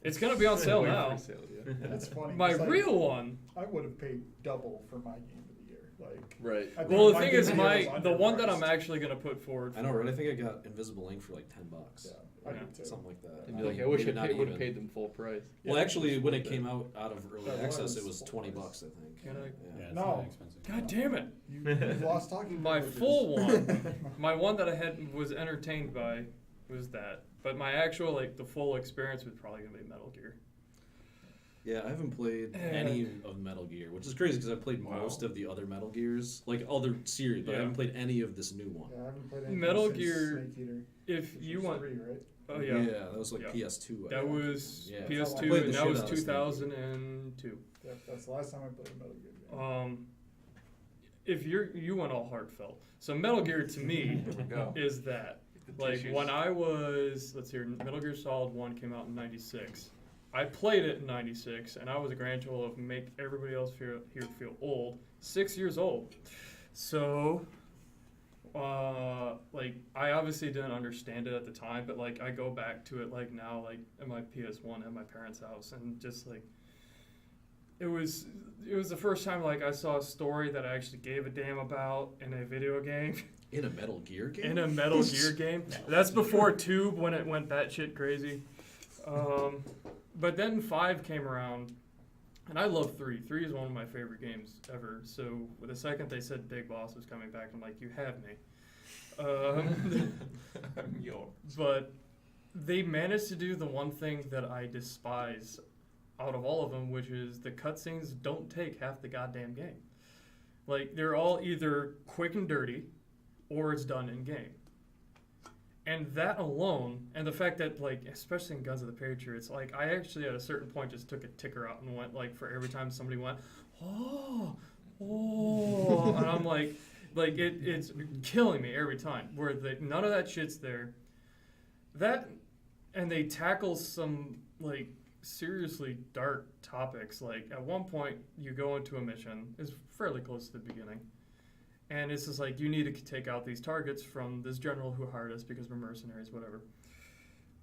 It's gonna be on sale Wait for now. a sale, yeah. That's funny. My 'cause, like, real one. I would have paid double for my game of the year. Like, Right. I think Well, the my thing game is, of the year was the one that I'm underpriced. actually gonna put forward. I know, for- right? I think I got Invisible Ink for like $10. Yeah, I Yeah. did too. Something like that. And be like, I wish I Maybe not would have even. paid them full price. Well, Yeah, actually, just when like it that. came out of early That access, it was was full $20, price. I think. Can I- Yeah, it's No. not expensive. God damn it! You lost talking. My privileges. full one, my one that I had was entertained by, was that. But my actual, like, the full experience was probably gonna be Metal Gear. Yeah, I haven't played any of Metal Gear, which is crazy because I played most of the other Metal Gears, like other series, but I Yeah. haven't played any of this new one. Yeah, I haven't played anything Metal since Gear- Snake Eater, If which you was want, 3, right? oh yeah, that was like Yeah. PS2. I that think. was Yeah. I PS2, played and the that shit was out of Snake Eater. 2002. Yeah, that's the last time I played a Metal Gear game. If you went all heartfelt, so Metal Gear to me Go. is that. The Like tissues. when I was, let's see, Metal Gear Solid 1 came out in '96. I played it in '96, and I was a grand total of make everybody else feel old. 6 years old. So Like I obviously didn't understand it at the time, but like I go back to it like now, like at my PS1 at my parents' house, and just like it was the first time like I saw a story that I actually gave a damn about in a video game. In a Metal Gear game? In a Metal Gear game. That's before 2 when it went batshit crazy. But then 5 came around, and I love 3. 3 is one of my favorite games ever. So the second they said Big Boss was coming back, I'm like, you have me. I'm yours. But they managed to do the one thing that I despise out of all of them, which is the cutscenes don't take half the goddamn game. Like, they're all either quick and dirty, or it's done in game. And that alone, and the fact that, like, especially in Guns of the Patriots, like, I actually at a certain point just took a ticker out and went, like, for every time somebody went, oh, and I'm like it's killing me every time. Where none of that shit's there. That, and they tackle some, like, seriously dark topics. Like, at one point, you go into a mission, it's fairly close to the beginning, and it's just like, you need to take out these targets from this general who hired us because we're mercenaries, whatever.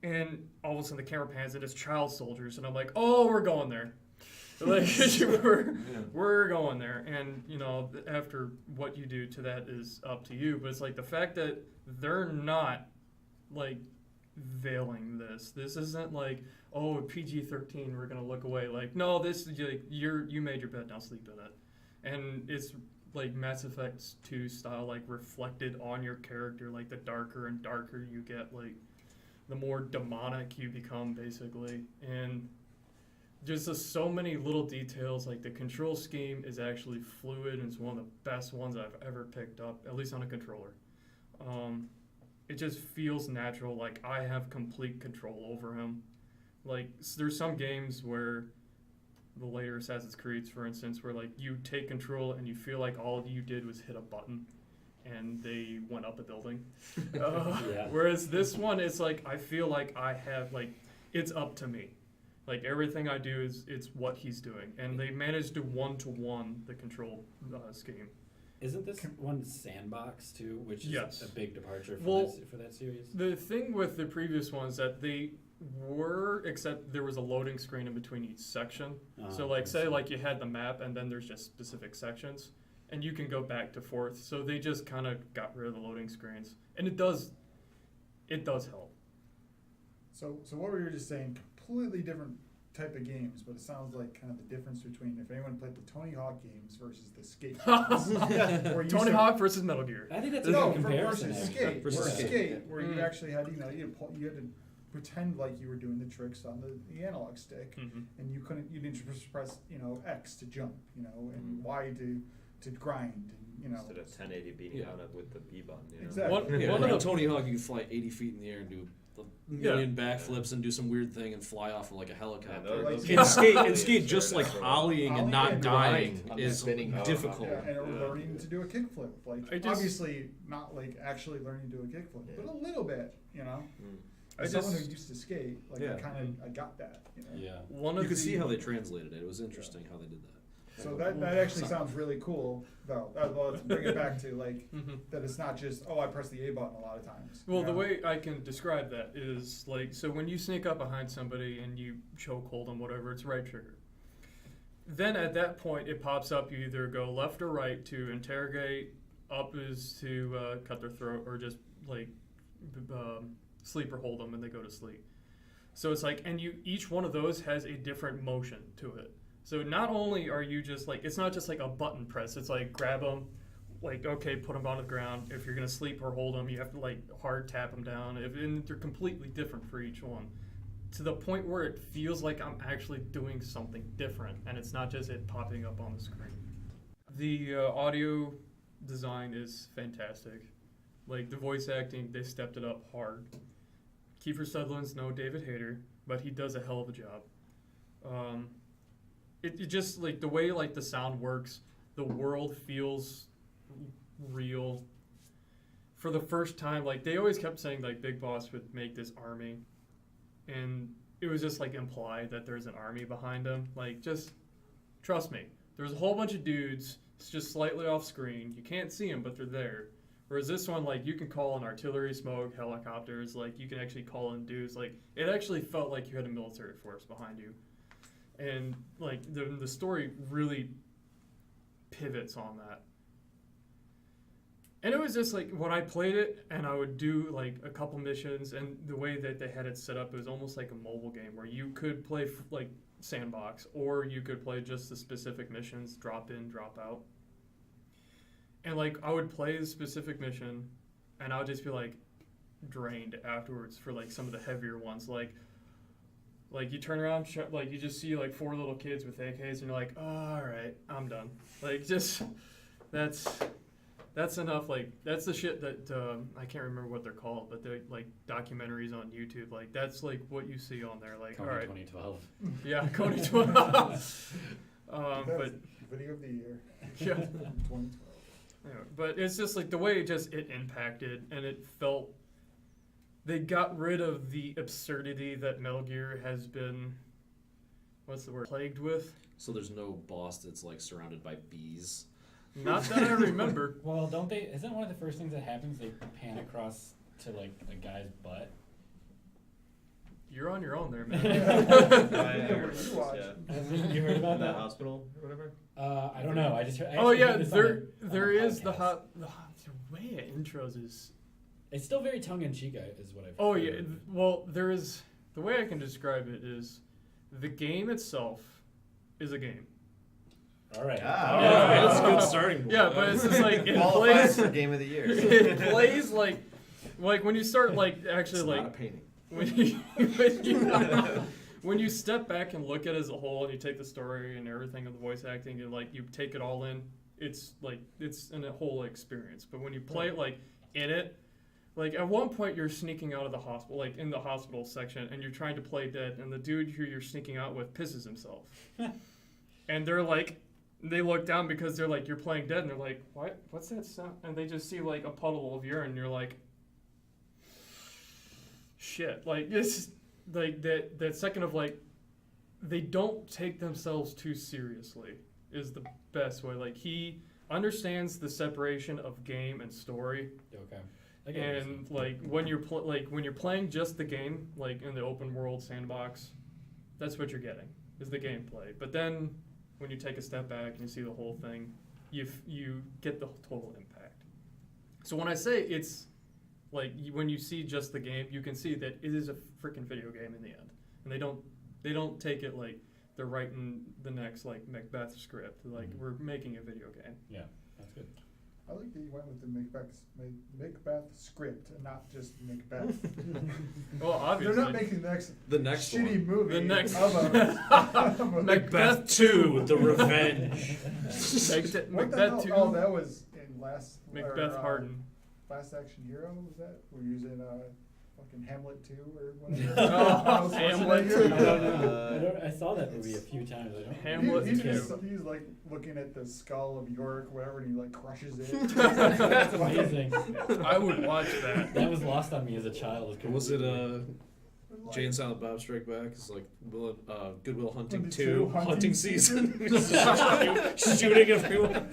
And all of a sudden the camera pans and it's child soldiers, and I'm like, oh, we're going there. Like, we're going there. And, you know, after what you do to that is up to you. But it's like the fact that they're not, like, veiling this. This isn't like, oh, PG-13, we're going to look away. Like, no, this is like, you made your bed, now sleep in it. And it's like Mass Effect 2 style, like, reflected on your character. Like, the darker and darker you get, like, the more demonic you become, basically. And just so many little details. Like, the control scheme is actually fluid, and it's one of the best ones I've ever picked up, at least on a controller. It just feels natural, like I have complete control over him. Like, there's some games where, the later Assassin's Creeds, for instance, where, like, you take control and you feel like all you did was hit a button and they went up a building. Yeah. Whereas this one, it's like, I feel like I have, like, it's up to me. Like, everything I do it's what he's doing. And they managed to one-to-one the control scheme. Isn't this one sandbox too, which is Yes. a big departure Well, for that series? The thing with the previous ones that they were, except there was a loading screen in between each section. So, like, say, like, you had the map and then there's just specific sections, and you can go back to forth. So they just kind of got rid of the loading screens, and it does help. So what we were just saying, completely different type of games, but it sounds like kind of the difference between if anyone played the Tony Hawk games versus the Skate games. Where you Tony said- Hawk versus Metal Gear. I think that's a No, good comparison. versus actually. Skate. Versus Versus Skate. Skate, where you Mm. actually had, you had to pretend like you were doing the tricks on the analog stick, and you didn't just press, X to jump, and Y to grind, and, Instead of 1080 beating Yeah. on it with the B button. Exactly. One Yeah, of in the- Tony Hawk, you can fly 80 feet in the air and do a million backflips and do some weird thing and fly off of like a helicopter. those- In skate, just like ollying and Ollie not and dying grind. is Spinning difficult. Yeah, and learning to do a kickflip. Like, I just- obviously not like actually learning to do a kickflip, but a little bit, I As someone just- who used to skate, like, Yeah. I got that, Yeah. One You of could the, see how they translated it. It was interesting how they did that. So that actually sounds really cool, though. Well, let's bring it back to, like, that it's not just, I press the A button a lot of times. Well, the way I can describe that is, like, so when you sneak up behind somebody and you chokehold them, whatever, it's right trigger. Then at that point, it pops up. You either go left or right to interrogate, up is to cut their throat, or just, like, sleep or hold them and they go to sleep. So it's like, and each one of those has a different motion to it. So not only are you just like, it's not just like a button press. It's like grab them, like, okay, put them on the ground. If you're gonna sleep or hold them, you have to like hard tap them down. And they're completely different for each one, to the point where it feels like I'm actually doing something different, and it's not just it popping up on the screen. The audio design is fantastic. Like, the voice acting, they stepped it up hard. Kiefer Sutherland's no David Hayter, but he does a hell of a job. It just, like, the way, like, the sound works, the world feels real. For the first time, like, they always kept saying, like, Big Boss would make this army, and it was just, like, implied that there's an army behind him. Like, just trust me. There's a whole bunch of dudes, it's just slightly off screen. You can't see them, but they're there, Whereas this one, like, you can call in artillery, smoke, helicopters, like, you can actually call in dudes. Like, it actually felt like you had a military force behind you. And, like, the story really pivots on that. And it was just, like, when I played it, and I would do, like, a couple missions, and the way that they had it set up, it was almost like a mobile game, where you could play, like, sandbox, or you could play just the specific missions, drop in, drop out. And, like, I would play the specific mission, and I would just be, like, drained afterwards for, like, some of the heavier ones. Like you turn around, like, you just see, like, 4 little kids with AKs, and you're like, oh, all right, I'm done. Like, just, that's enough. Like, that's the shit that, I can't remember what they're called, but they're, like, documentaries on YouTube. Like, that's, like, what you see on there. Like, Kony all right. 2012. Yeah, Kony 12. But, Video of the year. yeah. 2012. Anyway, but it's just like the way it impacted, and it felt they got rid of the absurdity that Metal Gear has been, what's the word, plagued with. So there's no boss that's like surrounded by bees. Not that I remember. Well, don't they? Isn't one of the first things that happens they pan across to like a guy's butt? You're on your own there, man. You watch. You heard about In that that? hospital or whatever. I don't know. I just heard. I Oh actually yeah, heard this there on a is the podcast. way it intros is. It's still very tongue in cheek, is what I've. Oh heard. yeah, well there is the way I can describe it is, the game itself is a game. All right. Ah, Yeah, that's a good starting point. Yeah, but it's just like it Qualifies plays. for game of the year. It plays like when you start like actually It's like not a painting. when you step back and look at it as a whole, and you take the story and everything of the voice acting, and like you take it all in, it's like it's a whole experience. But when you play it like in it, like at one point you're sneaking out of the hospital, like in the hospital section, and you're trying to play dead, and the dude who you're sneaking out with pisses himself, and they're like. They look down because they're like, you're playing dead, and they're like, what? What's that sound? And they just see like a puddle of urine, and you're like, shit. Like it's like that second of like, they don't take themselves too seriously is the best way. Like he understands the separation of game and story, Okay. I get what you're and saying. like when you're playing just the game, like in the open world sandbox, that's what you're getting is the gameplay. But then when you take a step back and you see the whole thing, you get the total impact. So when I say it's like when you see just the game, you can see that it is a freaking video game in the end, and they don't take it like they're writing the next like Macbeth script. Like we're making a video game. Yeah, that's good. I like that you went with the Macbeth script and not just Macbeth. Well, obviously, They're not making The next shitty one. movie The next- of a Macbeth 2, The Revenge. What the Macbeth hell? 2. Oh, that was in Macbeth Harden. Last Action Hero, was that? We're using fucking Hamlet 2 or whatever. Oh, What's Hamlet the name? I saw that movie a few times. I don't Hamlet He's 2. he's like looking at the skull of York, whatever, and he like crushes it. That's amazing. I would watch that. That was lost on me as a child. Was it Jay and Silent Bob Strike Back? It's like Good Will Hunting Hunting 2, 2, Hunting Hunting Season. Shooting everyone.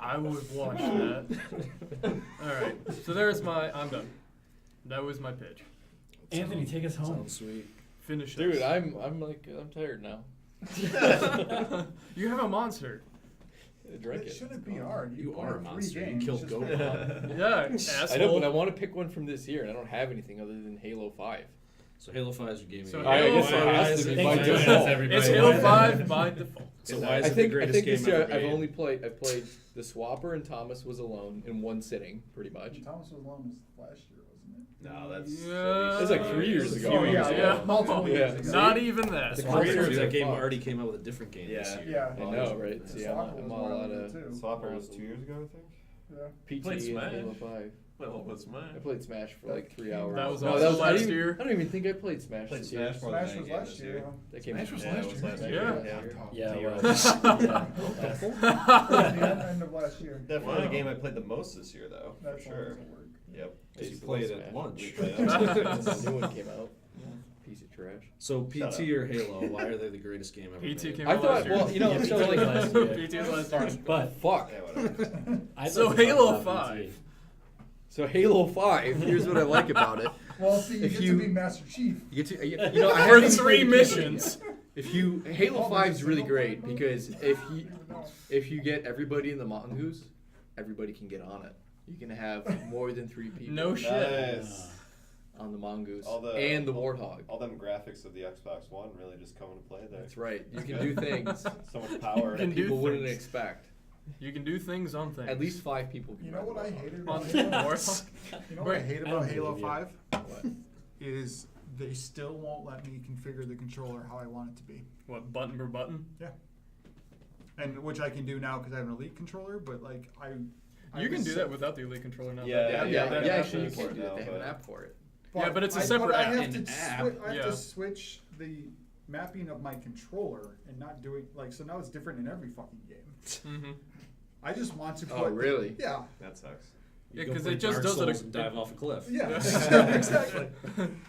I would watch that. All right, so I'm done. That was my pitch. Anthony, take us home. Sounds sweet. Finish Dude, us. I'm tired now. You have a monster. Drink It it. shouldn't be hard. You play are a 3 monster. You games, killed just Goat play Bob. it. Yeah, asshole. I know, but I want to pick one from this year, and I don't have anything other than Halo 5. So Halo 5 is your game. So of I the year. guess it has to be by Thanks for joining us, default. everybody. It's Halo 5 by default. So why is I it the think greatest this game year ever I've made? only played the Swapper and Thomas was alone in one sitting, pretty much. Thomas was alone last year, wasn't it? No, that's. Yeah. It was like 3 years ago. Oh, yeah, Yeah. multiple Yeah. years ago. Not even that. The The creator of Swapper that was game fucked. already came out with a different game this Yeah. year. Yeah. I know, right? See, Swapper was I'm one all of out them, of too. Swapper was 2 years ago, I think. Yeah. PT Played and Smash? Halo 5. Well, what's mine? I played Smash for like 3 hours. That was No, also I last didn't- year. I don't even think I played Smash Played this year. Smash more than Smash any was game last this year. year. That came Smash was Yeah, last it was year. last Yeah. year. Yeah, You well, were- yeah. End of last year. Definitely Wow. the game I played the most this year, though, for That's sure. always a word. Yep. Because you Basically played Smash. at lunch. We played The new one came out. Piece of trash. So Shut PT or Halo, why are they the greatest game ever PT made? came I out thought, last year. well, you know, Yeah, so PT like, last year. PT was last year. But fuck. Yeah, whatever. I'd So like to talk Halo about 5. PT. So Halo 5, here's what I like about it. Well, see, you If get you- to be Master Chief. You get to, you know, I For haven't 3 played- missions. If you Halo Oh, 5 there's is a really single great player mode? because I don't even know. if you get everybody in the mongoose, everybody can get on it. You can have more than 3 people No shit. Nice. on the mongoose All the- and the warthog. All them graphics of the Xbox One really just come into play there. That's right. You can do things So much power. You can that do people wouldn't things. expect. You can do things on things. At least 5 people can. You know ride what I the hated On about the Halo? Warthog. You know what I Wait, hate I about don't Halo believe you. 5? What? Is they still won't let me configure the controller how I want it to be. What, button per button? Yeah. And which I can do now because I have an Elite controller, but like You can was do so- that without the Elite controller now. Yeah, Yeah, yeah, yeah, yeah, actually you for can it do that. now, They have an but- app for it. Yeah, but it's a but separate I app. have An to app? I have Yeah. to switch the mapping of my controller and not doing like so now it's different in every fucking game. Mm-hmm. I just want to put Oh, really? Yeah. That sucks. You Yeah, go 'cause play it just Dark does it Souls a- and dive off a cliff. Yeah. Yeah. Exactly.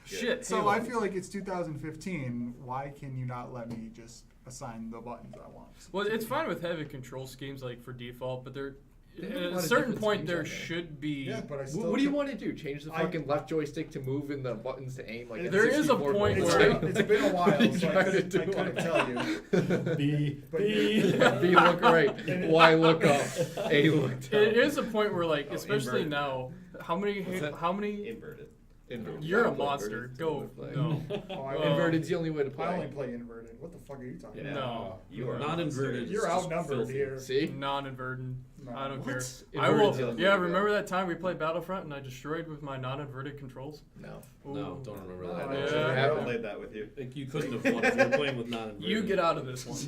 Shit. So Halo. I feel like it's 2015. Why can you not let me just assign the buttons I want? Well, it's fine with having control schemes like for default, but there, They have a at lot a of certain different point, schemes there on there. should be. Yeah, but I still. What do you could- want to do? Change the I- fucking left joystick to move and the buttons to aim? Like There is a N64 point mode? It's where- been, it's been a while, You so I trying to couldn't, do I couldn't it. tell you. B. But B look right. Y look up. A look down. It is a point where, like, Oh, especially invert. now, how many? What's that? How many? Inverted. Inverted. You're I a don't play monster. inverted. Go. It's another No. play. Oh, I, Well, Inverted's the only way to I only play. play inverted. What the fuck are you talking Yeah. about? No. You are Non-inverted. You're is just outnumbered filthy. here. See? Non-inverted. No. I don't What? care. Inverted's I will. the only way Yeah, to go. remember that time we played Battlefront and I destroyed with my non-inverted controls? No. No, Ooh. don't remember No, that. I Yeah. I Never haven't happened. played that with you. Like, you couldn't have won if you were playing with non-inverted. You get out of this one.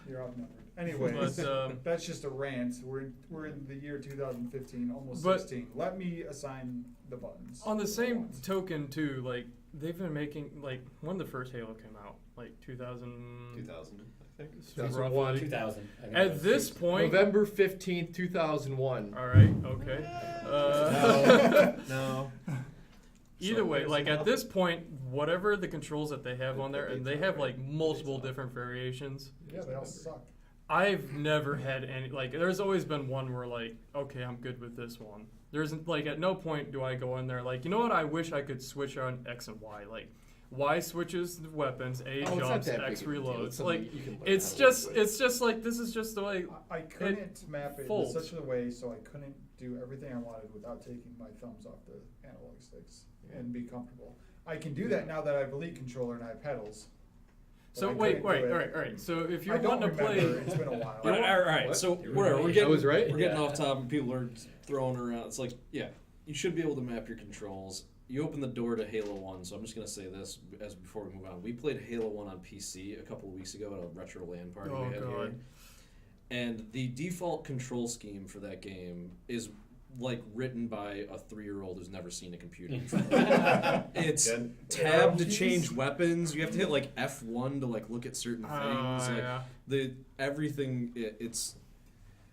You're outnumbered. Anyways, But, that's just a rant. We're in the year 2015, almost But- 16. Let me assign the buttons. On the that I same want. token, too, like they've been making like when the first Halo came out, like 2000. 2000, I think. 2001. 2000. I think At that's this it. point, November 15th, 2001. all right, okay. No. Either way, like at this point, whatever the controls that they have on there, and they have like multiple different variations. Yeah, they all suck. I've never had any like. There's always been one where like, okay, I'm good with this one. There's like at no point do I go in there like, you know what? I wish I could switch on X and Y. Like, Y switches the weapons, A Oh, it's not jumps, that X big of a deal. It's reloads. something Like, you can learn it's how to work just with. it's just like this is just the way. I couldn't map it in folds. such a way so I couldn't do everything I wanted without taking my thumbs off the analog sticks and be comfortable. I can do that now that I have Elite controller and I have pedals. but So I wait, couldn't do all it. right. So if I you're don't wanting to remember. play, It's been a while. All right. What? So You're whatever. right. We're I getting was right. We're getting Yeah. off topic. And people are throwing around. It's like, yeah, you should be able to map your controls. You open the door to Halo 1, so I'm just gonna say this as before we move on. We played Halo 1 on PC a couple of weeks ago at a retro LAN party Oh, we had here, God. and the default control scheme for that game is like written by a 3-year-old who's never seen a computer before. It's Good. tab to Arrow change keys? weapons. You have to hit like F1 to like look at certain things. Like, yeah. the everything it's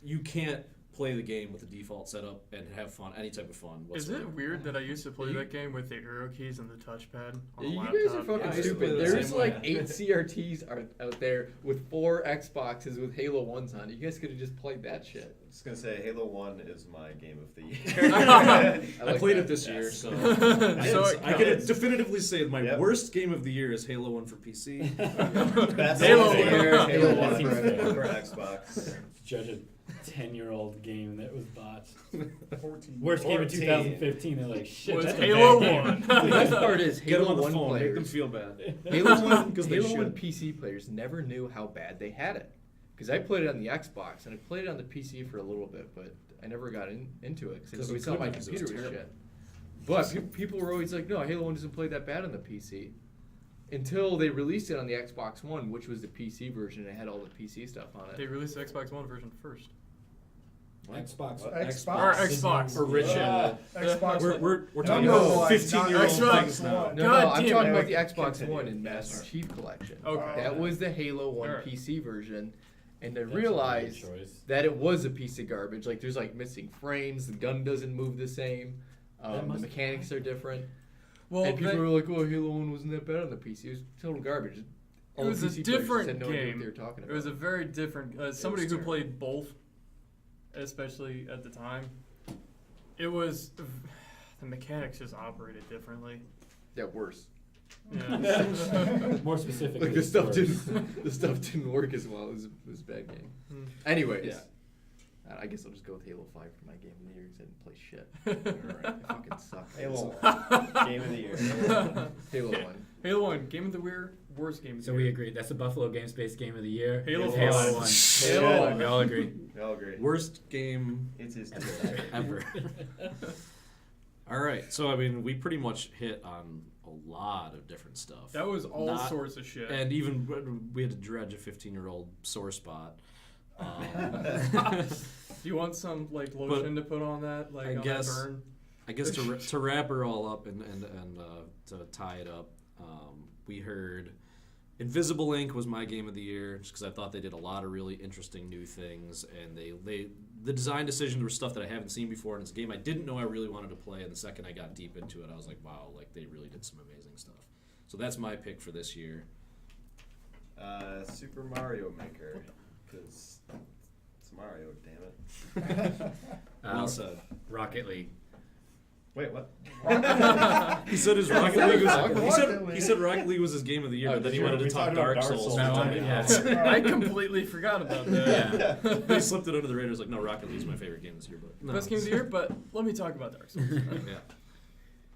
you can't play the game with the default setup and have fun, any type of fun Is whatsoever. it weird that I used to play You- that game with the arrow keys and the touchpad on a You laptop? guys are fucking Yeah, I used to play stupid. the There's same like way. 8 CRTs out there with 4 Xboxes with Halo 1s on it. You guys could have just played that shit. I was gonna say Halo 1 is my game of the year. I like played that. it this year, so So I it can counts. definitively say my Yep. worst game of the year is Halo 1 for PC. Best Halo game of the year, one. Halo That 1 seems fair. for Xbox. Judge a 10-year-old game that was botched. 14. Worst game of 14. 2015. They're like, shit. Was that's a Halo bad game. 1. The best part is Get them Halo on the 1 phone, make them players. feel bad. Halo 1, 'Cause they Halo 1 should. PC players never knew how bad they had it. Because I played it on the Xbox and I played it on the PC for a little bit, but I never got into it because 'Cause I we always thought my couldn't, 'cause it was computer was terrible. shit. But people were always like, no, Halo 1 doesn't play that bad on the PC. Until they released it on the Xbox One, which was the PC version and it had all the PC stuff on They it. released the Xbox One version first. Xbox. What? Xbox. Or Xbox. Original. Xbox. We're talking Number about one, 15-year-old not Xbox things now. One. No, God no, I'm damn talking it. about the Xbox Continue. One and Yes. Master Chief Collection. Okay. That was the Halo 1 Alright. PC version. And I That's a good realized choice. that it was a piece of garbage. Like there's like missing frames, the gun doesn't move the same, That the must- mechanics are different. Well, and people they- were like, "Oh, Halo 1 wasn't that bad on the PC. It was total garbage." It was a PC players different had no idea what game. they were talking It was a about. very different. Somebody who terrible. played both, especially at the time, it was the mechanics just operated differently. Yeah, worse. Yeah. More specifically, Like the stuff worse. the stuff didn't work as well. It was a bad game. Hmm. Anyways, Yeah. I guess I'll just go with Halo 5 for my game of the year because I didn't play shit. Alright. It fucking sucked. Halo 1, game of the year. Halo 1. Halo 1, Game of the Year, worst game of the So year. we agree. That's the Buffalo Game Space Game of the Year. Halo Halo 5. 1. Halo 1. We all agree. We all agree. Worst game It's his ever. All right, so I mean, we pretty much hit on a lot of different stuff. That was all Not- sorts of shit. And even we had to dredge a 15-year-old sore spot. Do you want some like lotion to put on that? Like I on guess- that burn? I guess to wrap her all up and to tie it up, we heard Invisible Ink was my game of the year just because I thought they did a lot of really interesting new things, and the design decisions were stuff that I haven't seen before, and it's a game I didn't know I really wanted to play, and the second I got deep into it, I was like, wow, like they really did some amazing stuff. So that's my pick for this year. Super Mario Maker, because it's Mario, damn it. Well said. Rocket League. Wait, what? He said his Rocket League was. Rocket He said Rocket League was his game of the year, but then he sure. wanted to We talk talked about Dark Dark Souls. Souls. No, for I- 10 yeah. minutes. I completely forgot about that. Yeah. They slipped it under the radar. It's like, no, Rocket League's my favorite game this year, but no. Best game of the year, but let me talk about Dark Souls. Yeah.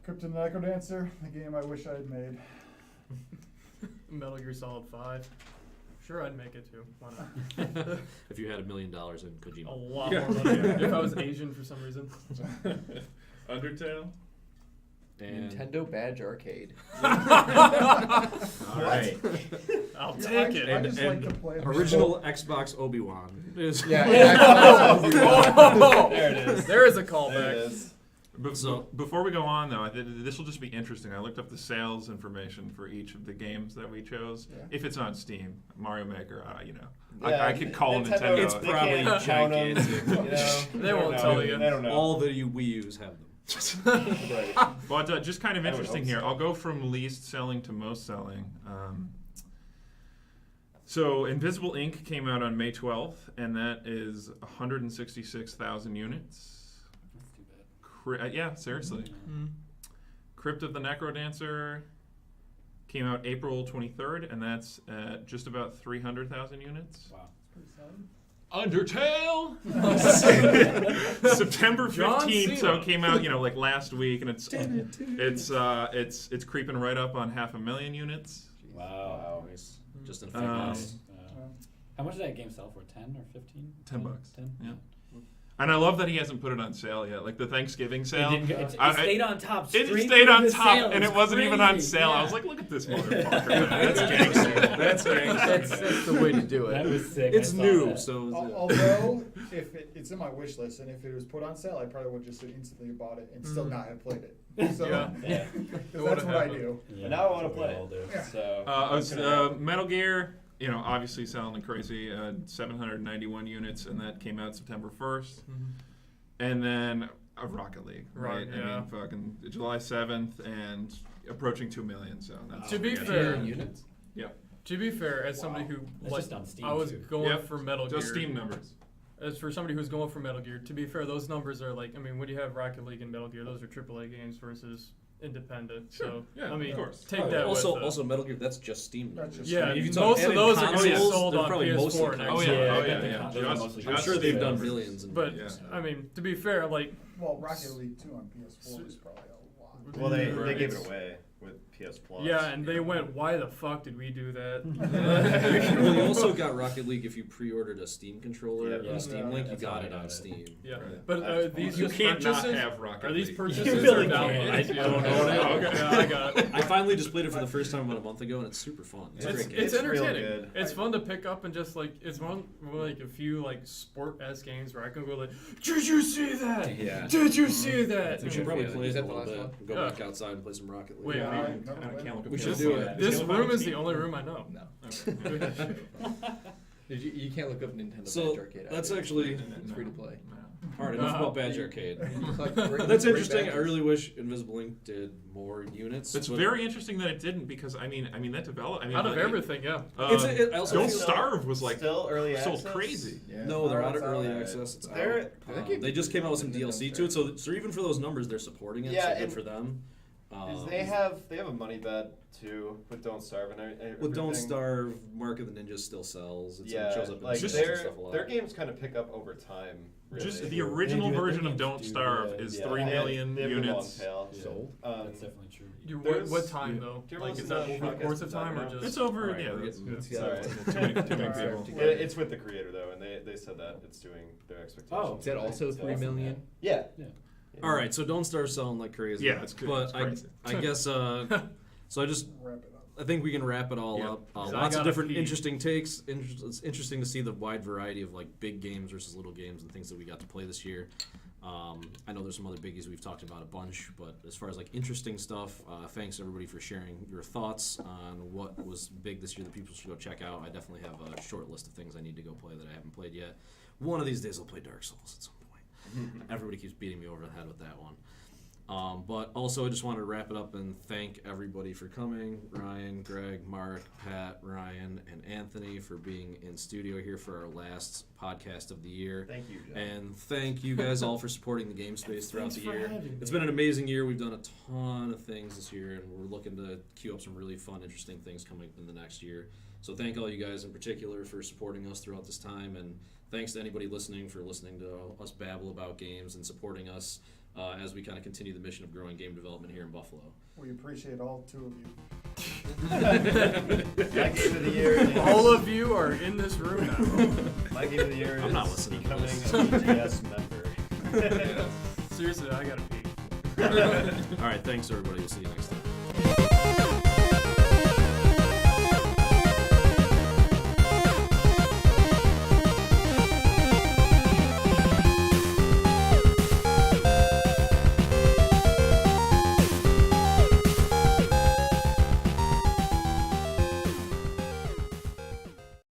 Crypt and the Necro Dancer, a game I wish I had made. Metal Gear Solid 5. Sure, I'd make it too. Why not? If you had $1 million in A Kojima. lot more money if I was Asian for some reason. Undertale. And Nintendo Badge Arcade. All right. I'll Yeah, take it. I just and like to play original Xbox Obi-Wan is Yeah, There it is. There is a There it callback. is. So- Before we go on, though, this will just be interesting. I looked up the sales information for each of the games that we chose. Yeah. If it's on Steam, Mario Maker, Yeah, I could call Nintendo, Nintendo. It's they probably can't count 'em, gigantic. you know? They won't tell you. They don't know. all the Wii U's have them. Right. But just kind of I would interesting hope here. so. I'll go from least selling to most selling. So Invisible Ink came out on May 12th, and that is 166,000 units. That's too bad. Yeah, seriously. Mm. Crypt of the Necro Dancer came out April 23rd, and that's at just about 300,000 units. Wow. Undertale. September John 15th, so Cena. it came out, like last week, and it's creeping right up on 500,000 units. Wow. Nice. Just in a few Um, months. How much did that game sell for? 10 or 15? $10. 10? Yeah. And I love that he hasn't put it on sale yet, like the Thanksgiving sale. It I- stayed on top. It straight stayed through on the top, sale. and it It's wasn't even on crazy. sale. I Yeah. was like, look at this motherfucker. That's gangster. That's gangster. That's the way to do That it. was sick. It's I saw new, that. so Although, if it's in my wish list, and if it was put on sale, I probably would just have instantly bought it and still not have played it. So, Yeah. Yeah. 'cause that's what I do. Yeah, But now I want that's to what play we all do. it. So. It was, Metal Gear, obviously selling like crazy, 791 units, and that came out September 1st. Mhm. And then Rocket League, right? Yeah. I mean, fucking July 7th and approaching 2 million. So that's To be pretty fair- good. Units. To be fair, as somebody Wow. who That's like, just on Steam, I was too. going Yep. for Metal Just Gear. Steam numbers. As for somebody who's going for Metal Gear, to be fair, those numbers are like, I mean, when you have Rocket League and Metal Gear, those are AAA games versus independent. Sure. So, Yeah, I mean, of course. take that also, with also Metal Gear. That's just Steam That's numbers. just Yeah, I mean, if you most talk of those are consoles, gonna be sold they're on probably mostly PS4 now. consoles. Oh, yeah. I Oh, got yeah, the yeah. con- Just- those are mostly I'm just sure they've done consoles. millions. And But millions. I mean, to be fair, like Well, Rocket League 2 on PS4 is probably a lot. Well, they Right. gave it away with PS Plus. yeah, and they went, why the fuck did we do that? Well, you also got Rocket League if you pre-ordered a Steam controller Yeah. on a Steam Link. You That's got how I it got on it. Steam. Yeah, Right. but That's these You just can't not purchases? have Rocket Are these League. purchases You really or can't. downloads? I Yeah, don't know. Okay, yeah, I got it. I finally just played it for the first time about a month ago, and it's super fun. It's a It's, great game. it's It's real entertaining. good. It's fun to pick up and just like it's one like a few like sport-esque games where I can go like, did you see that? Yeah. Did you see that? We should probably Yeah. play Is it a that the little last bit. Go Yeah. back outside and play some Rocket League. Wait, Yeah, we- I I never can't played look it. at We this. should This, do it. this Is it room on is the Steam? only room I know. No. You can't look up Nintendo So Badge Arcade. that's either. actually It's free to play. No. All right, enough about Badge Arcade. Like, That's great interesting. I badges. really wish Invisible Ink did more units. It's but very interesting that it didn't because I mean that developed. I mean, Out of like, everything, yeah. I also Don't feel- Starve was like still early sold access? crazy. Yeah. No, they're Oh, out of it's out. early Alright. access. It's They're- out. That game They just came out with some didn't DLC know to it, so even for those numbers, they're supporting it. Yeah, so good and for them. They have a money bet too with Don't Starve and everything. With Don't Starve, Mark of the Ninja still sells. It Yeah, shows up in like the Just- sales and stuff a lot. their games kind of pick up over time. Really. Just the They original do- version they of Don't do, Starve yeah. is Yeah, 3 they million have a long units tail. Yeah. Sold? That's definitely true. What There's- time yeah. though? Do you ever Like listen is that to over the podcasts course of with time or Zach just? It's over. Alright, Yeah, we're that's, getting- that's Sorry. too many Alright. people. It's with the creator though, and they said that it's doing their expectations. Oh, Is that also 3 million? Yeah. Yeah. All right, so Don't Starve selling like crazy. Yeah, it's good. But It's crazy. I guess so. I just Wrap it up. I think we can wrap it all Yeah. up. So I Lots of gotta different pee. interesting takes. It's interesting to see the wide variety of like big games versus little games and things that we got to play this year. I know there's some other biggies we've talked about a bunch, but as far as like interesting stuff, thanks everybody for sharing your thoughts on what was big this year that people should go check out. I definitely have a short list of things I need to go play that I haven't played yet. One of these days I'll play Dark Souls at some point. Everybody keeps beating me over the head with that one. But also, I just wanted to wrap it up and thank everybody for coming. Ryan, Greg, Mark, Pat, Ryan, and Anthony for being in studio here for our last podcast of the year. Thank you, John. And thank you guys all for supporting the game space throughout the Thanks for year. having It's me. been an amazing year. We've done a ton of things this year, and we're looking to queue up some really fun, interesting things coming in the next year. So thank all you guys in particular for supporting us throughout this time, and thanks to anybody listening for listening to us babble about games and supporting us as we kind of continue the mission of growing game development here in Buffalo. We appreciate all 2 of you. My game of the year is All of you are in this room now. my game of the year I'm not is listening to becoming this. a BGS member. Seriously, I gotta pee. All right, thanks everybody. We'll see you next time.